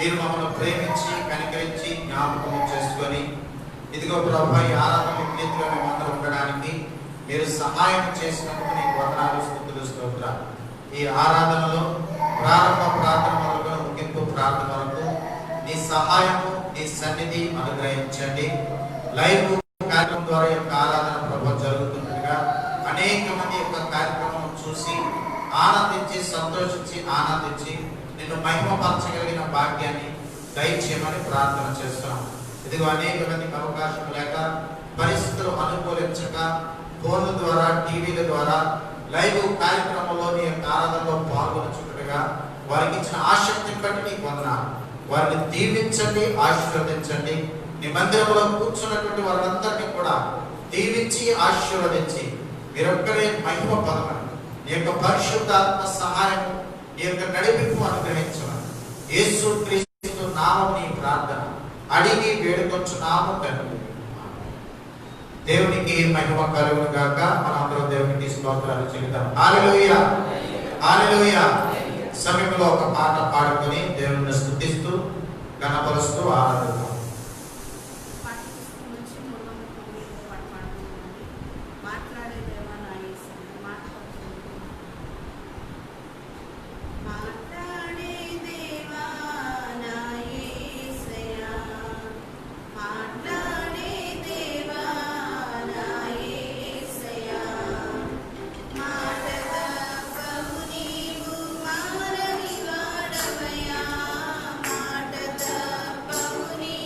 మీరు మమ్మల్ని ప్రేమించి కనికరించి జ్ఞాపకం చేసుకొని ఇదిగో ప్రభు ఈ ఆరాధన ప్రీతిలో మేమందరం ఉండడానికి మీరు సహాయం చేసినందుకు నీకు వందనాలు స్తుతులు స్తోత్రాలు. ఈ ఆరాధనలో ప్రారంభ ప్రార్థన వరకు ముగింపు ప్రార్థన వరకు నీ సహాయము నీ సన్నిధి అనుగ్రహించండి. లైవ్ కార్యక్రమం ద్వారా యొక్క ఆరాధన ప్రభు జరుగుతుండగా అనేక మంది యొక్క కార్యక్రమం చూసి ఆనందించి సంతోషించి ఆనందించి నిన్ను మహిమపరచగలిగిన భాగ్యాన్ని దయచేయమని ప్రార్థన చేస్తున్నాం. ఇదిగో అనేక మందికి అవకాశం లేక పరిస్థితులు అనుకూలించక ఫోన్ల ద్వారా టీవీల ద్వారా లైవ్ కార్యక్రమంలో నీ యొక్క ఆరాధనలో పాల్గొనచుండగా వారికి ఇచ్చిన ఆసక్తిని బట్టి నీకు వందనాలు. వారిని దీవించండి, ఆశీర్వదించండి. నీ మందిరంలో కూర్చున్నటువంటి వారందరినీ కూడా దీవించి ఆశీర్వదించి మీరొక్కరే మహిమ పదమని నీ యొక్క పరిశుద్ధాత్మ సహాయం నీ యొక్క నడిపింపు అనుగ్రహించమని యేసు క్రీస్తు నామమున నీ ప్రార్థన అడిగి వేడుకొంచున్నాము తండ్రి. దేవునికి మహిమ కలుగును గాక. మనందరం దేవునికి స్తోత్రాలు చెల్లిద్దాం. హల్లెలూయా, హల్లెలూయా. సమయంలో ఒక పాట పాడుకొని దేవుని స్తుతిస్తూ గణపరుస్తూ ఆరాధిద్దాం. మాటద పౌని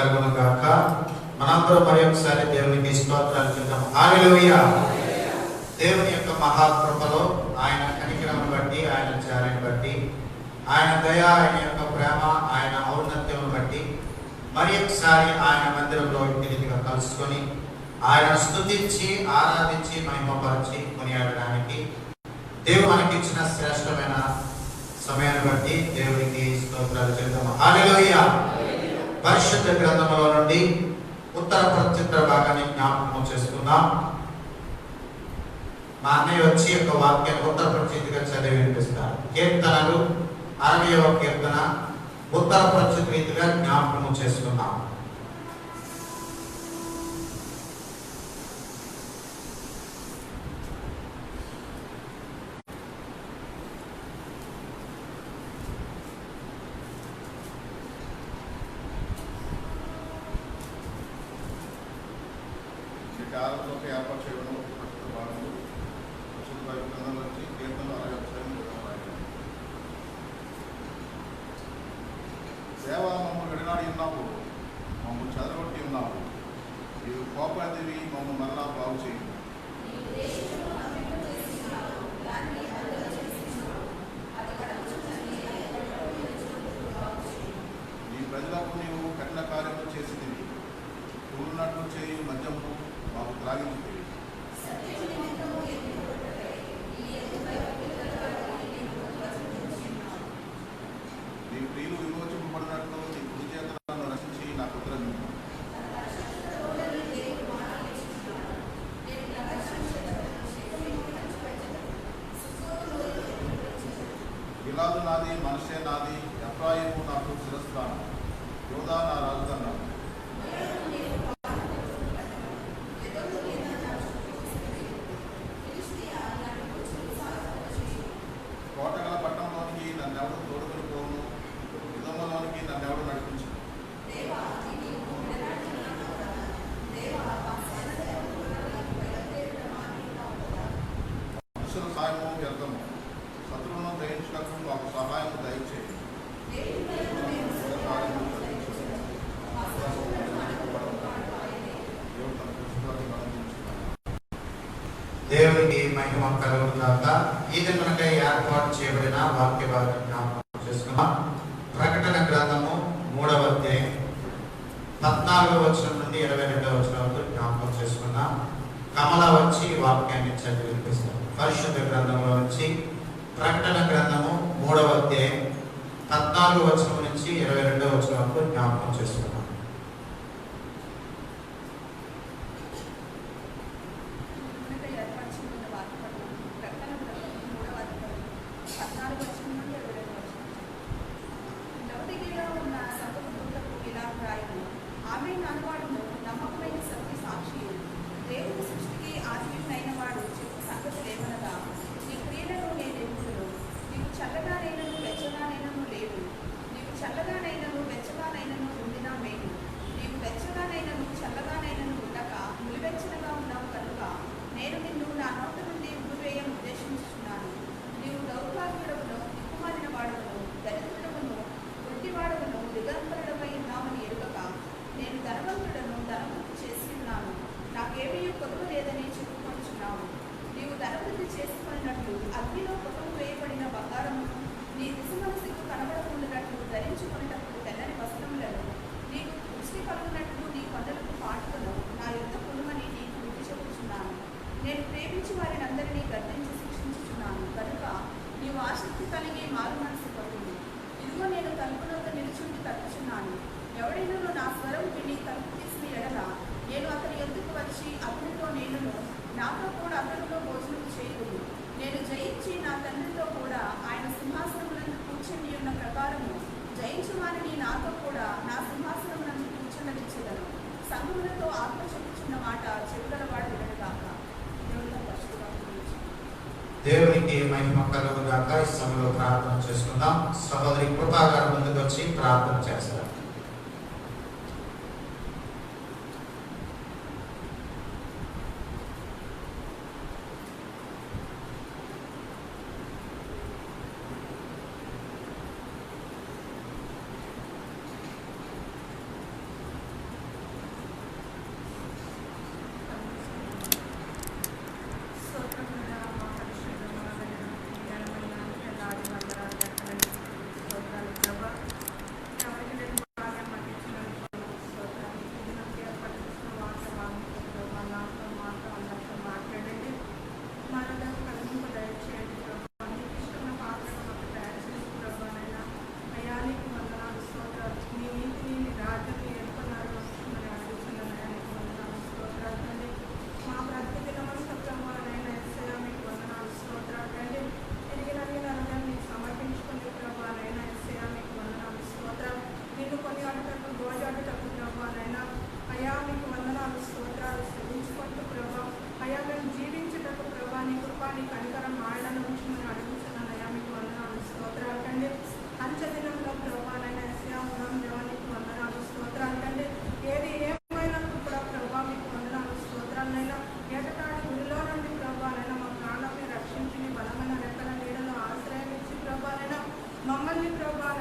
కలుగును గాక. మనందరం మరి ఒకసారి దేవునికి స్తోత్రాలు చెప్తాం. హల్లెలూయా. దేవుని యొక్క మహాకృపలో, ఆయన కనికరం బట్టి, ఆయన జాలిని బట్టి, ఆయన దయ, ఆయన యొక్క ప్రేమ, ఆయన ఔన్నత్యం బట్టి మరి ఒకసారి ఆయన మందిరంలో ఇంటిగా కలుసుకొని ఆయన స్తుతించి ఆరాధించి మహిమపరిచి కొనియాడడానికి దేవుడు మనకిచ్చిన శ్రేష్టమైన సమయాన్ని బట్టి దేవునికి స్తోత్రాలు చెప్తాము. హల్లెలూయా. పరిశుద్ధ గ్రంథంలో నుండి ఉత్తర ప్రత్యుత్తర భాగాన్ని జ్ఞాపకం చేసుకుందాం. మా అన్నయ్య వచ్చి యొక్క వాక్యాన్ని ఉత్తర ప్రత్యుత్తిగా చదివి వినిపిస్తారు. కీర్తనలు 60వ కీర్తన ఉత్తర ప్రత్యుత్త రీతిగా జ్ఞాపకం చేసుకుందాం. కాలంలోకి ఏర్పాటు చేయడం భాగంలో గ్రంథంలో వచ్చి కీర్తనలు 60 దేవా మమ్మల్ని విడనాడి ఉన్నావు, మమ్మల్ని చెదరగొట్టి ఉన్నావు, నీవు కోపాదివి, మమ్మల్ని మరలా బాగు చేయి. నీ ప్రజలకు నీవు కఠిన కార్యములు చేసితివి, కూలినట్లు చేయు మద్యము మాకు త్రాగించితివి. నీ ప్రియులు విమోచింపబడినట్లు నీ కుడి చేత నన్ను రక్షించి నాకు ఉత్తరమిమ్ము. గిలాదు నాది, మనషే నాది, ఎఫ్రాయిము నాకు శిరస్త్రాణం, యోదా నా రాజధాని. కోటగల పట్టణంలోనికి నన్నెవడు తోడుకొని పోను, యుద్ధంలోనికి నన్నెవడు నడిపించు. మనుషుల సాయము వ్యర్థము, శత్రువులను దయించుటకు మాకు సహాయం దయచేయి. దేవునికి మహిమ కలుగును గాక. ఇది మనకై ఏర్పాటు చేయబడిన వాక్య భాగం జ్ఞాపకం చేసుకున్నాం. ప్రకటన గ్రంథము 3వ అధ్యాయం 14వ వచనం నుండి 22వ వచనం వరకు జ్ఞాపకం చేసుకున్నాం. కమల వచ్చి వాక్యాన్ని చదివి వినిపిస్తాం. పరిశుద్ధ గ్రంథంలో నుంచి ప్రకటన గ్రంథము 3వ అధ్యాయం 14వ వచనం నుంచి 22వ వచనం వరకు జ్ఞాపకం చేసుకున్నాం. దేవునికి మహిమ కలుగును గాక. ఈ సమయంలో ప్రార్థన చేసుకుందాం. సహోదరి కృపా గారు ముందుకు వచ్చి ప్రార్థన చేస్తారు.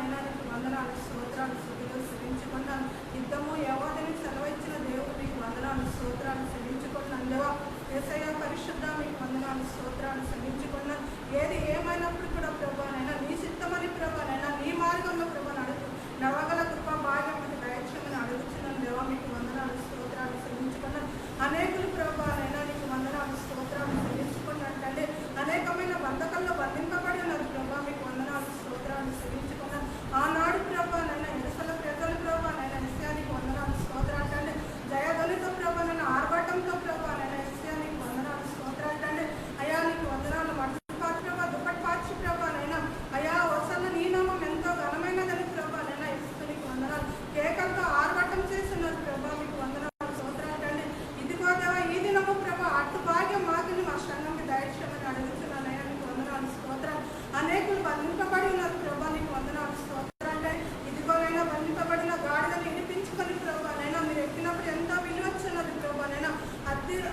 నైనా నీకు వందనాలు స్తోత్రాలు స్తుతులు చెల్లించుకున్నాను. యుద్ధము యెహోవాని సెలవిచ్చిన దేవుడు మీకు వందనాలు స్తోత్రాలు చెల్లించుకున్నాను. దేవా యేసయ్య పరిశుద్ధ మీకు వందనాలు స్తోత్రాలు చెల్లించుకున్నాను. ఏది ఏమైనప్పుడు కూడా ప్రభువనైనా నీ చిత్తమని ప్రభువనైనా నీ మార్గంలో ప్రభుని అడుగు నవగల కృప భాగ్యం మీకు దయచేయమని అడుగుతున్నాను. దేవా మీకు వందనాలు స్తోత్రాలు చెల్లించుకున్నాను. అనేకులు ప్రభువనైనా నీకు వందనాలు స్తోత్రాలు చెల్లించుకున్నాను తండ్రి. అనేకమైన బంధకాల్లో బంధింపబడి ఉన్నారు ప్రభా మీకు వందనాలు స్తోత్రాలు చెల్లించుకున్నాను. ఆనాడు ప్రభువనైనా ఎరుసల ప్రజలు ప్రభువనైనా యెషయానికి వందనాలు స్తోత్రాలు తండ్రి. జయధ్వనితో ప్రభువనైనా ఆర్భాటంతో ప్రభువనైనా యెషయానికి వందనాలు స్తోత్రాలు తండ్రి. అయా నీకు వందనాలు మట్టిపాత్ర ప్రభా దుప్పటి పాచి ప్రభువనైనా అయా వసన నీ నామం ఎంతో ఘనమైనదని ప్రభువనైనా యేసునికి వందనాలు. కేకలతో ఆర్భాటం చేస్తున్నారు ప్రభా మీకు వందనాలు స్తోత్రాలు తండ్రి. ఇదిగో దేవా ఈ దినము ప్రభా అటు భాగ్యం మాకుని మా సంఘంకి దయచేయమని అడుగుతున్నాను. అయ్యా నీకు వందనాలు స్తోత్రాలు. అనేకులు బంధింపబడి ఉన్నారు ప్రభా నీకు వందనాలు స్తోత్రాలు. ఇదిగోనైనా బంధింపబడిన గాడిదను వినిపించుకొని ప్రభానైనా మీరు ఎక్కినప్పుడు ఎంతో విలువచ్చున్నది ప్రభానైనా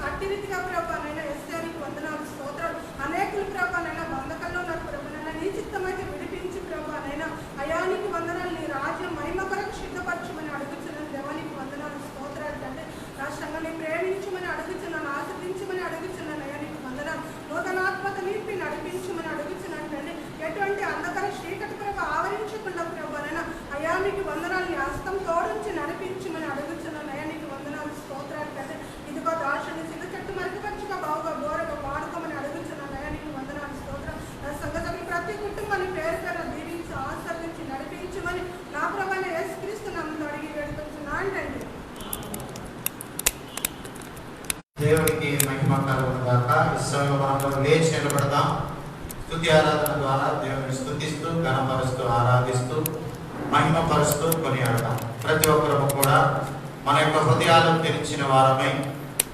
అట్టి రీతిగా ప్రభానైనా యెషయానికి వందనాలు స్తోత్రాలు. అనేకులు ప్రభానైనా బంధకంలో ఉన్నారు ప్రభానైనా నీ చిత్తమైతే విడిపించి ప్రభానైనా అయా నీకు వందనాలు. నీ రాజ్యం మహిమ కొరకు సిద్ధపరచమని అడుగుతున్నాను. దేవానికి వందనాలు స్తోత్రాలు తండ్రి. నా సంఘాన్ని ప్రేమించమని అడుగుతున్నాను. ఆశ్రదించమని అడుగుతున్నాను. అయ్యా నీకు వందనాలు. నూతనాత్మత నింపి నడిపించమని అడుగుతున్నాను తండ్రి. ఎటువంటి అంధకార చీకటి ప్రభ ఆవరించకుండా ప్రభానైనా అయా నీకు వందనాలు. నీ హస్తం తోడించి నడిపించమని అడుగుతున్నాను. అయ్యా నీకు వందనాలు స్తోత్రాలు తండ్రి. ఇదిగో దాక్షని చిన్న చెట్టు మరుగుపరచుగా బావుగా బోరగా వాడుకోమని అడుగుతున్నాను. అయ్యా నీకు వందనాలు స్తోత్రం. నా సంగతి ప్రతి కుటుంబాన్ని పేరు పేరు దీవించి ఆశీర్వదించి నడిపించమని నా ప్రభైన యేసుక్రీస్తు నామములో అడిగి వేడుకొంచున్నాను తండ్రి. దేవునికి మహిమ కలుగును గాక. ఈ సమయంలో మనం లేచి నిలబడదాం. స్తుతి ఆరాధన ద్వారా దేవుని స్తుతిస్తూ ఘనపరుస్తూ ఆరాధిస్తూ మహిమపరుస్తూ కొనియాడదాం. ప్రతి ఒక్కరూ కూడా మన యొక్క హృదయాలను తెరిచిన వారమై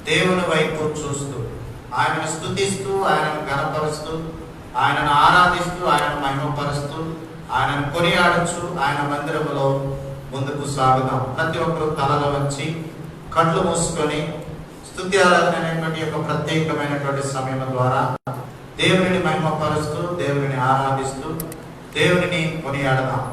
దేవుని వైపు చూస్తూ ఆయనను స్తుతిస్తూ ఆయనను ఘనపరుస్తూ ఆయనను ఆరాధిస్తూ ఆయనను మహిమపరుస్తూ ఆయనను కొనియాడచ్చు ఆయన మందిరములో ముందుకు సాగుదాం. ప్రతి ఒక్కరూ తలలో వచ్చి కళ్ళు మూసుకొని స్తుతి ఆరాధన అనేటువంటి యొక్క ప్రత్యేకమైనటువంటి సమయం ద్వారా దేవుని మహిమపరుస్తూ దేవుని ఆరాధిస్తూ దేవుని కొనియాడదాం.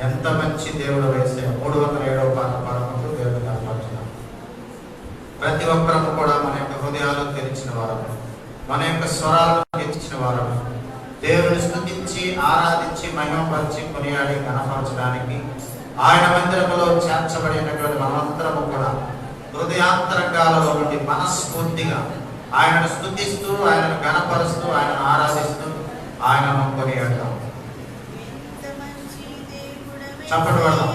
ఎంత మంచి దేవుడు వేసే 307వ పాట పాడుకుంటూ దేవుని కనపడుతున్నాం. ప్రతి ఒక్కరము కూడా మన యొక్క హృదయాలు తెరిచిన వారము, మన యొక్క స్వరాలను తెచ్చిన వారము, దేవుని స్తుతించి ఆరాధించి మహిమపరిచి కొనియాడి కనపరచడానికి ఆయన మందిరములో చేర్చబడినటువంటి మనమంతరము కూడా హృదయాంతరంగాలలో నుండి మనస్ఫూర్తిగా ఆయనను స్తుతిస్తూ ఆయనను గణపరుస్తూ ఆయనను ఆరాధిస్తూ ఆయనను కొనియాడతాం. చప్పటి పడదాం.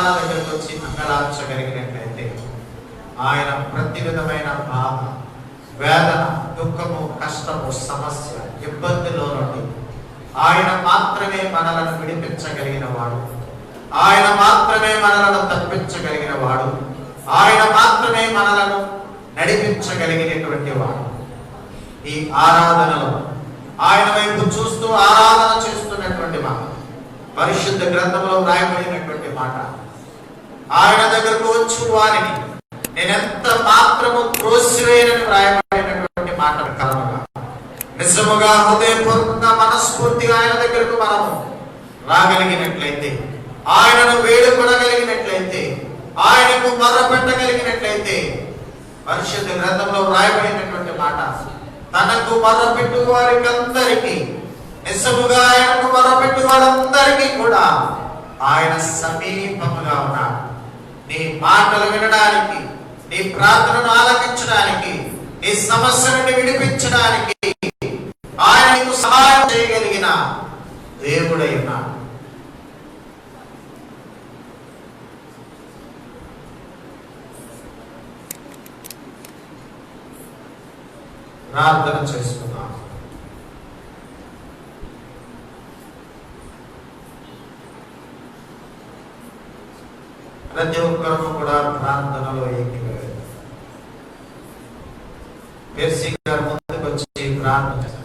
పాదాల దగ్గరకు వచ్చి అంగలార్చగలిగినట్లయితే ఆయన ప్రతి విధమైన బాధ, వేదన, దుఃఖము, కష్టము, సమస్య, ఇబ్బందిలో నుండి ఆయన మాత్రమే మనలను విడిపించగలిగిన వాడు, ఆయన మాత్రమే మనలను తప్పించగలిగిన వాడు, ఆయన మాత్రమే మనలను నడిపించగలిగినటువంటి వాడు. ఈ ఆరాధనలో ఆయన వైపు చూస్తూ ఆరాధన చేస్తున్నటువంటి మాట, పరిశుద్ధ గ్రంథంలో వ్రాయబడినటువంటి మాట, ఆయన దగ్గరకు వచ్చి వారిని నేనెంత మాత్రము త్రోసివేయనని వ్రాయబడినటువంటి మాట కారణంగా నిజముగా హృదయపూర్వకంగా మనస్ఫూర్తిగా ఆయన దగ్గరకు మనము రాగలిగినట్లయితే, ఆయనను వేడుకొనగలిగినట్లయితే, ఆయనకు మొర్రపెట్టగలిగినట్లయితే, పరిశుద్ధ గ్రంథంలో వ్రాయబడినటువంటి మాట, తనకు మొర్రపెట్టు వారికి అందరికీ, నిజముగా ఆయనకు మొర్రపెట్టు వారందరికీ కూడా ఆయన సమీపముగా ఉన్నాడు. నీ మాటలు వినడానికి, నీ ప్రార్థనను ఆలకించడానికి, నీ సమస్య నుండి విడిపించడానికి ఆయనకు సహాయం చేయగలిగిన దేవుడై ఉన్నాడు. ప్రార్థన చేసుకుందాం. ప్రతి ఒక్కరూ కూడా ప్రార్థనలో ఏకీభవించాలి. పెర్సీ గారు ముందుకు వచ్చి ప్రార్థన చేశారు.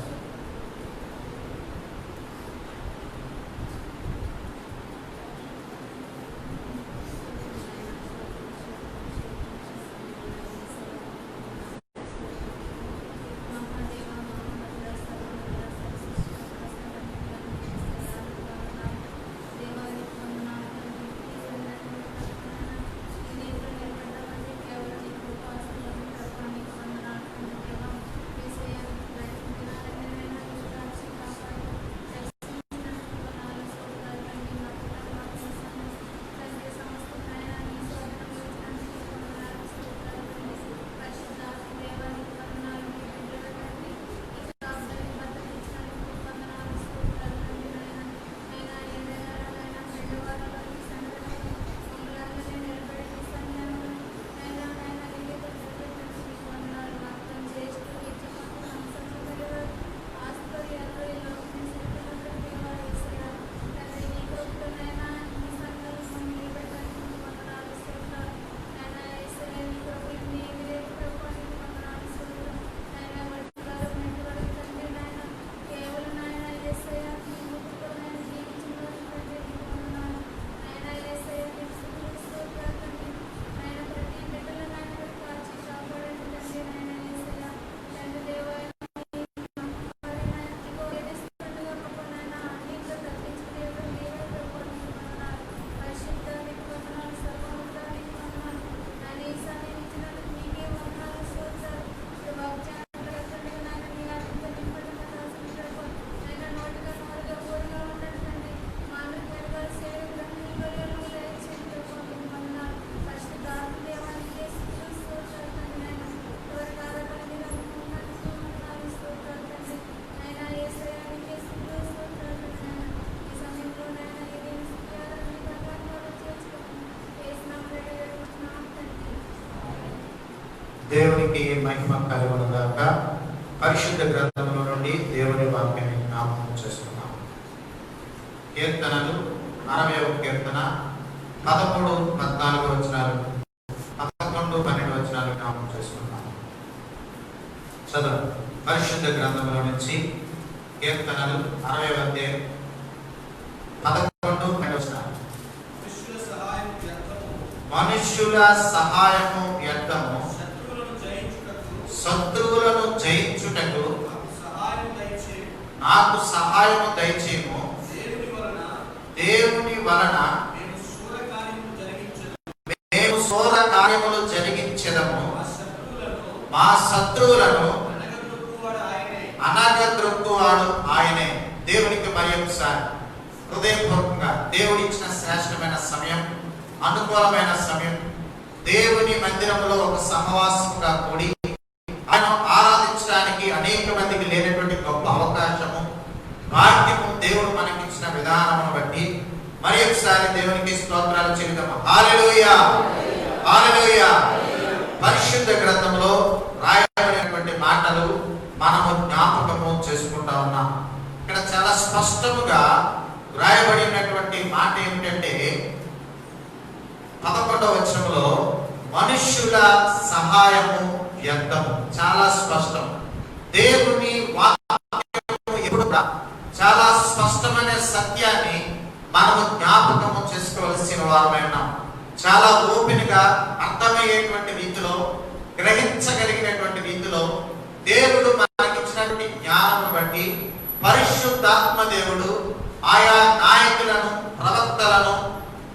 దేవునికి మహిమ కలుగునుగాక. పరిశుద్ధ గ్రంథంలో నుండి దేవుని వాక్యాన్ని జ్ఞాపకం చేసుకున్నాం. కీర్తనలు 60వ కీర్తన 13, 14 వచనాలు, 11, 12 వచనాలు జ్ఞాపకం చేసుకున్నాం. చదువు. పరిశుద్ధ గ్రంథంలో నుంచి కీర్తనలు 60వ అధ్యాయం 11, 12 వచనాలు. మనుష్యుల సహాయము వ్యర్థము, శత్రువులను జయించుటకు నాకు సహాయము దయచేయము. దేవుని వలన మేము శూర కార్యములు జరిగించెదము. మా శత్రువులను అనగద్రొక్కువాడు ఆయనే. దేవునికి మరి ఒకసారి హృదయపూర్వకంగా దేవుడిచ్చిన శ్రేష్టమైన సమయం, అనుకూలమైన సమయం, దేవుని మందిరంలో ఒక సహవాసంగా కూడి ఆయన ఆరాధించడానికి అనేక మందికి లేనటువంటి గొప్ప అవకాశము, భాగ్యము దేవుడు మనకిచ్చిన విధానమును బట్టి మరి ఒకసారి దేవునికి స్తోత్రాలు చెల్లిద్దాం. హల్లెలూయా, హల్లెలూయా. పరిశుద్ధ గ్రంథంలో రాయబడినటువంటి మాటలు మనము జ్ఞాపకము చేసుకుంటా ఉన్నాం. ఇక్కడ చాలా స్పష్టముగా రాయబడినటువంటి మాట ఏమిటంటే 11వ వచనంలో మనుష్యుల సహాయము వ్యర్థము. చాలా స్పష్టం. దేవుని వాక్యము ఎప్పుడు చాలా స్పష్టమైన సత్యాన్ని మనము జ్ఞాపకము చేసుకోవలసిన వారమై ఉన్నాం. చాలా ఓపెన్గా అర్థమయ్యేటువంటి రీతిలో, గ్రహించగలిగినటువంటి రీతిలో దేవుడు మనకిచ్చినటువంటి జ్ఞానం బట్టి పరిశుద్ధాత్మ దేవుడు ఆయా నాయకులను, ప్రవక్తలను,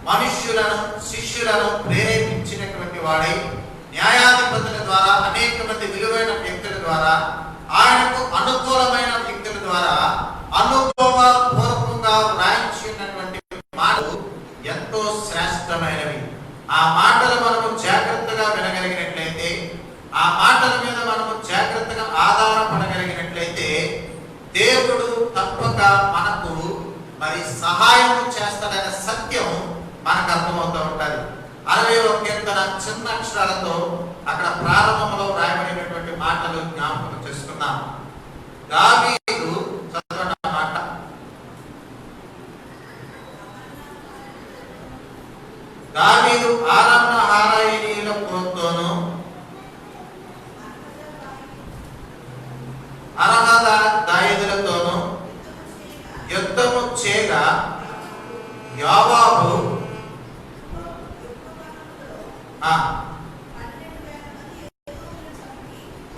మనుష్యులను, శిష్యులను ప్రేరేపించినటువంటి వాడై న్యాయాధిపతుల ద్వారా, అనేక మంది విలువైన వ్యక్తుల ద్వారా, ఆయనకు అనుకూలమైన వ్యక్తుల ద్వారా అనుభవపూర్వకంగా వ్రాయించినటువంటి మాటలు ఎంతో శ్రేష్టమైనవి. ఆ మాటలు మనము జాగ్రత్తగా వినగలిగినట్లయితే, ఆ మాటల మీద మనము జాగ్రత్తగా ఆధారపడగలిగినట్లయితే దేవుడు తప్పక మనకు మరి సహాయం చేస్తాడనే సత్యం మనకు అర్థమవుతూ ఉంటుంది. 60వ కీర్తన చిన్న అక్షరాలతో అక్కడ ప్రారంభంలో రాయబడినటువంటి మాటలు జ్ఞాపకం చేసుకున్నాం. దావీదు చదవన మాట, దావీదు ఆరామహారాయినీల పోతోను అరహద దాయదులతోను యుద్ధము చేయగా యోవాబు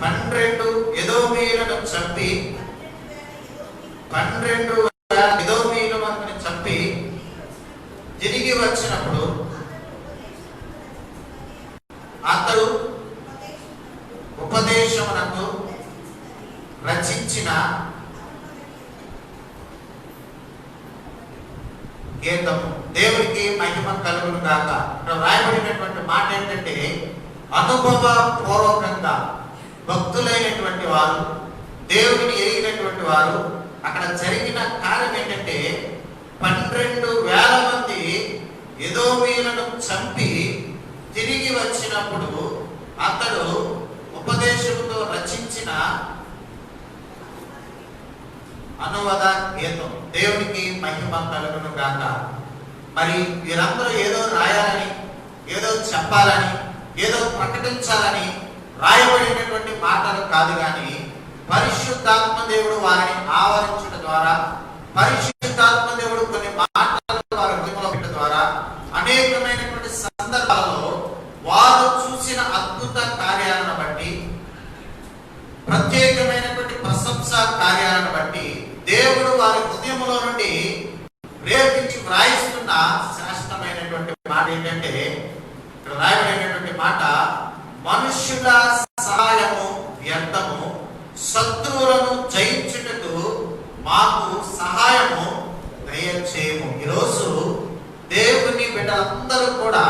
12 ఎదోమీయులను చంపి 12,000 ఎదోమీయులను చంపి తిరిగి వచ్చినప్పుడు అతడు ఉపదేశమునకు రచించిన గీతము. దేవునికి మహిమ కలుగును గాక. ఇక్కడ రాయబడినటువంటి మాట ఏంటంటే, అనుభవ పూర్వకంగా భక్తులైనటువంటి వారు, దేవుడిని ఎరిగినటువంటి వారు, అక్కడ జరిగిన కార్యం ఏంటంటే 12,000 మంది ఎదోమీయులను చంపి తిరిగి వచ్చినప్పుడు అతడు ఉపదేశంతో రచించిన అనువాద గీతం. దేవునికి మహిమ కలుగును గాక. మరి వీరందరూ ఏదో రాయాలని, ఏదో చెప్పాలని, ఏదో ప్రకటించాలని రాయబడినటువంటి మాటలు కాదు, కానీ పరిశుద్ధాత్మ దేవుడు వారిని ఆవరించడం ద్వారా, పరిశుద్ధాత్మ దేవుడు కొన్ని మాటలు వారి హృదయంలో పెట్టడం ద్వారా అనేకమైనటువంటి సందర్భాలలో వారు చూసిన అద్భుత కార్యాలను బట్టి, ప్రత్యేకమైనటువంటి ప్రశంసా కార్యాలను బట్టి దేవుడు వారి హృదయంలో నుండి ప్రేరేపించి వ్రాయిస్తున్న శ్రేష్టమైనటువంటి మాట ఏంటంటే, ఇక్కడ రాయబడినటువంటి మాట, మనుష్యుల సహాయము వ్యర్థము, శత్రువులను జయించుటకు మాకు సహాయము దయచేయము. ఈరోజు దేవుని బిడ్డలందరూ కూడా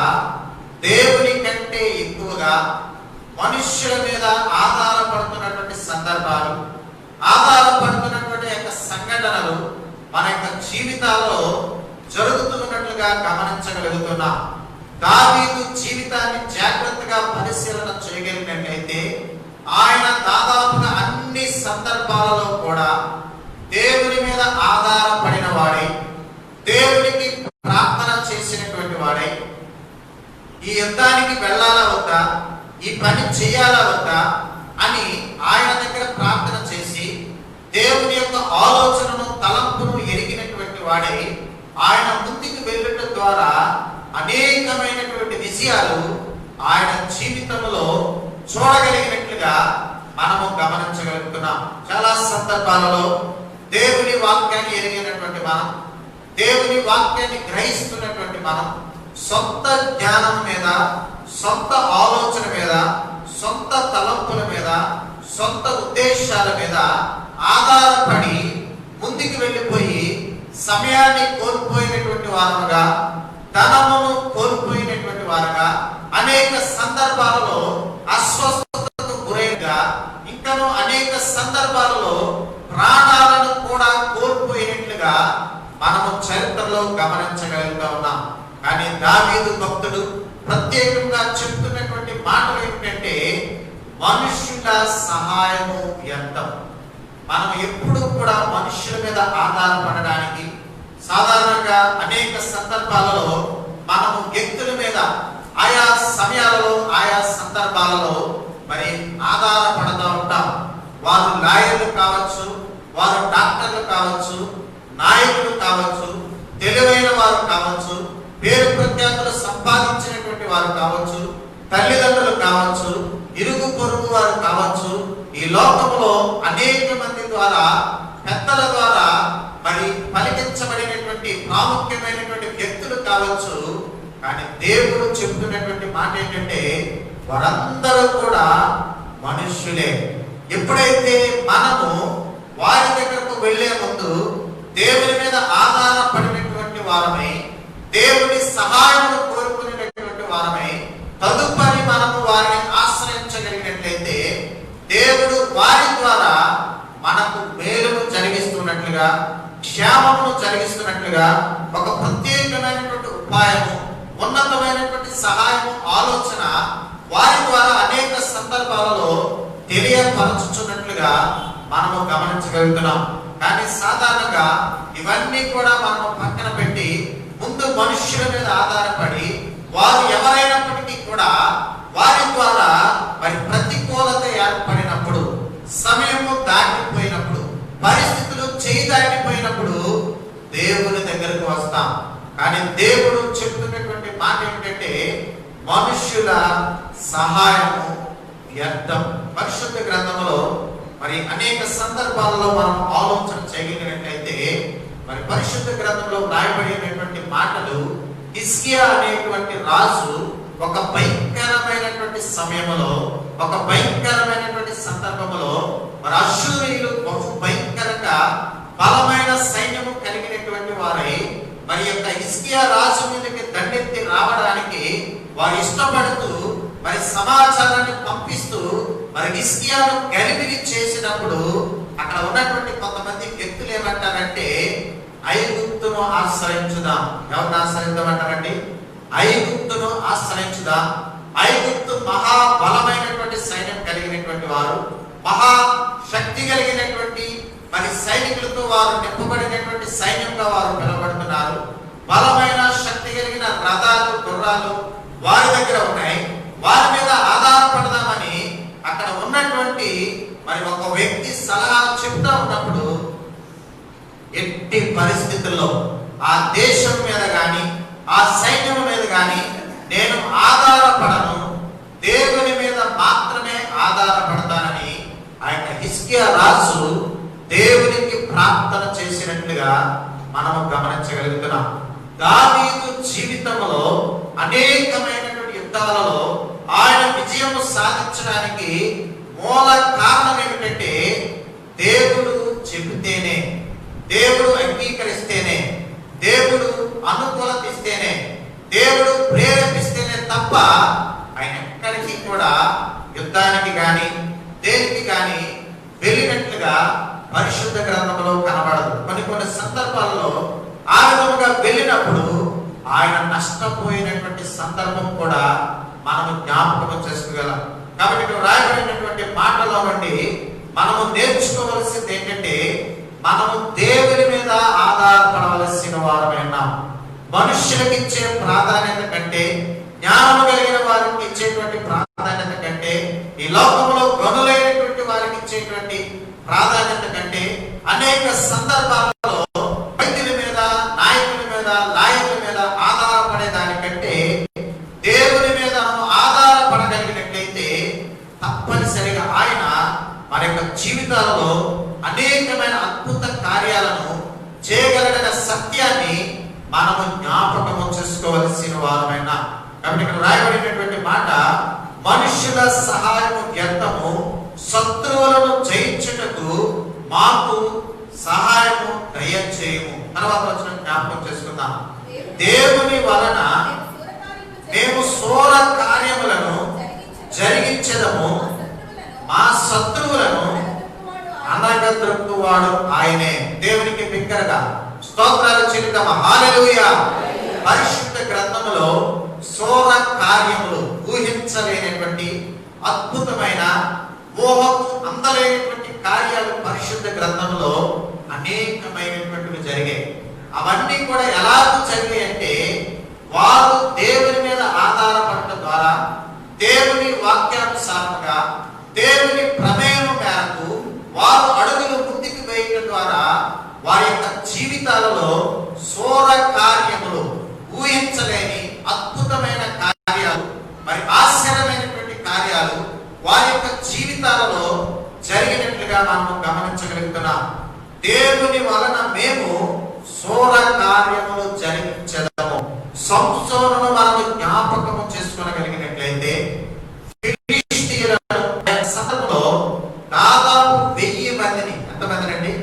దేవుని కంటే ఎక్కువగా మనుష్యుల మీద ఆధారపడుతున్నటువంటి సందర్భాలు, ఆధారపడుతున్నటువంటి యొక్క సంఘటనలు మన యొక్క జీవితాల్లో జరుగుతున్నట్లుగా గమనించగలుగుతున్నాం. దావీదు జీవితాన్ని జాగ్రత్తగా పరిశీలన చేయగలిగినట్లయితే ఆయన దాదాపుగా అన్ని సందర్భాలలో కూడా దేవుని మీద ఆధారపడిన వాడై, దేవునికి ప్రార్థన చేసినటువంటి వాడై, ఈ యుద్ధానికి వెళ్ళాలా వద్దా, ఈ పని చేయాలా వద్దా అని ఆయన దగ్గర ప్రార్థన చేసి దేవుని యొక్క ఆలోచనను, తలంపును ఎరిగినటువంటి వాడై ఆయన ముందుకు వెళ్ళటం ద్వారా అనేకమైనటువంటి విషయాలు ఆయన జీవితంలో చూడగలిగినట్లుగా మనము గమనించగలుగుతున్నాం. చాలా సందర్భాలలో దేవుని వాక్యాన్ని ఎరిగినటువంటి మనం, దేవుని వాక్యాన్ని గ్రహిస్తున్నటువంటి మనం సొంత జ్ఞానం మీద, సొంత ఆలోచన మీద, సొంత తలంపుల మీద, సొంత ఉద్దేశాల మీద ఆధారపడి ముందుకు వెళ్ళిపోయి సమయాన్ని కోల్పోయినటువంటి వారుగా, ధనమును కోల్పోయినటువంటి వారుగా, అనేక సందర్భాలలో అస్వస్థతకు గురైనగా, ఇంకనూ అనేక సందర్భాలలో ప్రాణాలను కూడా కోల్పోయినట్లుగా మనము చరిత్రలో గమనించగలుగుతా ఉన్నాం. కానీ దావీదు భక్తుడు ప్రత్యేకంగా చెప్తున్నటువంటి మాటలు ఏంటంటే మనుష్యుల సహాయము వ్యర్థం. మనం ఎప్పుడు కూడా మనుష్యుల మీద ఆధారపడడానికి సాధారణంగా అనేక సందర్భాలలో మనము వ్యక్తుల మీద ఆయా సమయాలలో ఆయా సందర్భాలలో మరి ఆధారపడుతూ ఉంటాం. వారు లాయర్లు కావచ్చు, వారు డాక్టర్లు కావచ్చు, నాయకులు కావచ్చు, తెలివైన వారు కావచ్చు, పేరు ప్రఖ్యాతులు సంపాదించినటువంటి వారు కావచ్చు, తల్లిదండ్రులు కావచ్చు, ఇరుగు పొరుగు వారు కావచ్చు. ఈ లోకంలో అనేక మంది ద్వారా పెద్దల ద్వారా మరి పలికించబడినటువంటి ప్రాముఖ్యమైనటువంటి వ్యక్తులు కావచ్చు. కానీ దేవుడు చెబుతున్నటువంటి మాట ఏంటంటే వారందరూ కూడా మనుష్యులే. ఎప్పుడైతే మనము వారి దగ్గరకు వెళ్లే ముందు దేవుని మీద ఆధారపడినటువంటి వారమై దేవుని సహాయం కోరుకునేటటువంటి వారమై తదుపరి మనము వారిని ఆశ్రయించగలిగినట్లయితే దేవుడు వారి ద్వారా మనకు మేలును జరిగిస్తున్నట్లుగా, క్షేమమును జరిగిస్తున్నట్లుగా ఒక ప్రత్యేకమైనటువంటి ఉపాయము, ఉన్నతమైనటువంటి సహాయము, ఆలోచన వారి ద్వారా అనేక సందర్భాలలో తెలియపరచుచున్నట్లుగా మనము గమనించగలుగుతున్నాం. కానీ సాధారణంగా ఇవన్నీ కూడా మనము పక్కన పెట్టి ముందు మనుష్యుల మీద ఆధారపడి వారు ఎవరైనప్పటికీ కూడా వారి ద్వారా మరి ప్రతికూలత ఏర్పడినప్పుడు, సమయము దాటిపోయినప్పుడు, పరిస్థితులు చేయి దాటిపోయినప్పుడు దేవుని దగ్గరకు వస్తాం. కానీ దేవుడు చెప్తున్నటువంటి మాట ఏంటంటే మనుష్యుల సహాయము వ్యర్థం. పరిశుద్ధ గ్రంథంలో మరి అనేక సందర్భాలలో మనం ఆలోచన చేయగలిగినట్లయితే మరి పరిశుద్ధ గ్రంథంలో రాయబడినటువంటి మాటలు హిజ్కియా అనేటువంటి రాజు ఒక భయంకరమైనటువంటి సమయంలో, ఒక భయంకరమైనటువంటి సందర్భంలో మరి అశ్షూరీయులు బహు భయంకరంగా బలమైన సైన్యము కలిగినటువంటి వారై మరి యొక్క హిజ్కియా రాజు మీదకి దండెత్తి రావడానికి వారు ఇష్టపడుతూ మరి సమాచారాన్ని పంపిస్తూ మరి హిజ్కియాను గలిబిలి చేసినప్పుడు అక్కడ ఉన్నటువంటి కొంతమంది వ్యక్తులు ఏమంటారంటే ఐగుప్తును ఆశ్రయించుదాం. ఎవరిని ఆశ్రయిద్దామంటారండి? ఐగుప్తును ఆశ్రయించుదాం. ఐగుప్తు మహాబలమైనటువంటి సైన్యం కలిగినటువంటి వారు, మహా శక్తి కలిగినటువంటి మరి సైనికులతో వారు నింపబడినటువంటి సైన్యంగా వారు పిలువబడుతున్నారు. బలమైన శక్తి కలిగిన రథాలు, గుర్రాలు వారి దగ్గర ఉన్నాయి. వారి మీద ఆధారపడదామని అక్కడ ఉన్నటువంటి మరి ఒక వ్యక్తి సలహా చెప్తా ఉన్నప్పుడు ఎట్టి పరిస్థితుల్లో ఆ దేశం మీద గాని ఆ సైన్యం మీద గాని నేను ఆధారపడను, దేవుని మీద మాత్రమే ఆధారపడతానని ఆయన హిజ్కియా రాజు దేవునికి ప్రార్థన చేసినట్లుగా మనము గమనించగలుగుతున్నాం. దావీదు జీవితంలో అనేకమైనటువంటి యుద్ధాలలో ఆయన విజయము సాధించడానికి మూల కారణం ఏమిటంటే దేవుడు చెబితేనే, దేవుడు అంగీకరిస్తేనే, దేవుడు అనుకూలత ఇస్తేనే, దేవుడు ప్రేరేపిస్తేనే తప్ప ఆయన ఎక్కడికి కూడా యుద్ధానికి గాని దేనికి గాని వెళ్ళినట్లుగా పరిశుద్ధ గ్రంథంలో కనబడదు. కొన్ని సందర్భాల్లో ఆ విధముగా వెళ్ళినప్పుడు ఆయన నష్టపోయినటువంటి సందర్భం కూడా మనము జ్ఞాపకం చేసుకోగలం. కాబట్టి ఇక్కడ రాయబడినటువంటి మాటలో నుండి మనము నేర్చుకోవలసింది ఏంటంటే మనము దేవుని మీద ఆధారపడవలసిన వారమైనా మనుష్యులకు ఇచ్చే ప్రాధాన్యత కంటే, జ్ఞానం కలిగిన వారికి ఇచ్చేటువంటి ప్రాధాన్యత కంటే, ఈ లోకంలో గనులైనటువంటి వారికి ఇచ్చేటువంటి ప్రాధాన్యత కంటే అనేక సందర్భాలలో వైద్యుల మీద, నాయకుల మీద, లాయర్ల మీద ఆధారపడే దానికంటే దేవుని మీద ఆధారపడగలిగినట్లయితే తప్పనిసరిగా ఆయన మన యొక్క జీవితాలలో అనేకమైన అద్భుత కార్యాలను చేయగలిగిన సత్యాన్ని మనము జ్ఞాపకము చేసుకోవలసిన వారమైనా. కాబట్టి ఇక్కడ రాయబడినటువంటి మాట మనుష్యుల సహాయము వ్యర్థము, శత్రువులను జయించుటకు మాకు సహాయము దయచేయము. తర్వాత వచ్చిన జ్ఞాపకం చేసుకుందాం. దేవుని వలన మేము శూర కార్యములను జరిగించదము, మా శత్రువులను అనగద్రొక్కువాడు ఆయనే. దేవునికి బిగ్గరగా స్తోత్రాలు చెల్లిద్దాం. హల్లెలూయా. పరిశుద్ధ గ్రంథములో సోర కార్యములు, ఊహించలేనటువంటి అద్భుతమైన, ఊహకు అందలేనటువంటి కార్యాలు పరిశుద్ధ గ్రంథంలో అనేకమైనటువంటివి జరిగాయి. అవన్నీ కూడా ఎలాగూ జరిగాయి అంటే, వారు దేవుని మీద ఆధారపడటం ద్వారా, దేవుని వాక్యానుసారంగా, దేవుని ప్రమేయం మేరకు వారు అడుగులు ముందుకు వేయడం ద్వారా వారి యొక్క జీవితాలలో సోర కార్యములు, ఊహించలేని అద్భుతమైన కార్యాలు, మరి ఆశ్చర్యమైనటువంటి కార్యాలు వారి యొక్క జీవితాలలో జరిగినట్లుగా మనం గమనించగలుగుతున్నాం. దేవుని వలన మేము సోర కార్యములు జరిగించదము. సంసోనును మనము జ్ఞాపకము చేసుకోగలిగినట్లయితే, ఫిలిష్తీయులను సందర్భంలో దాదాపు 1000 మందిని, ఎంతమందినండి?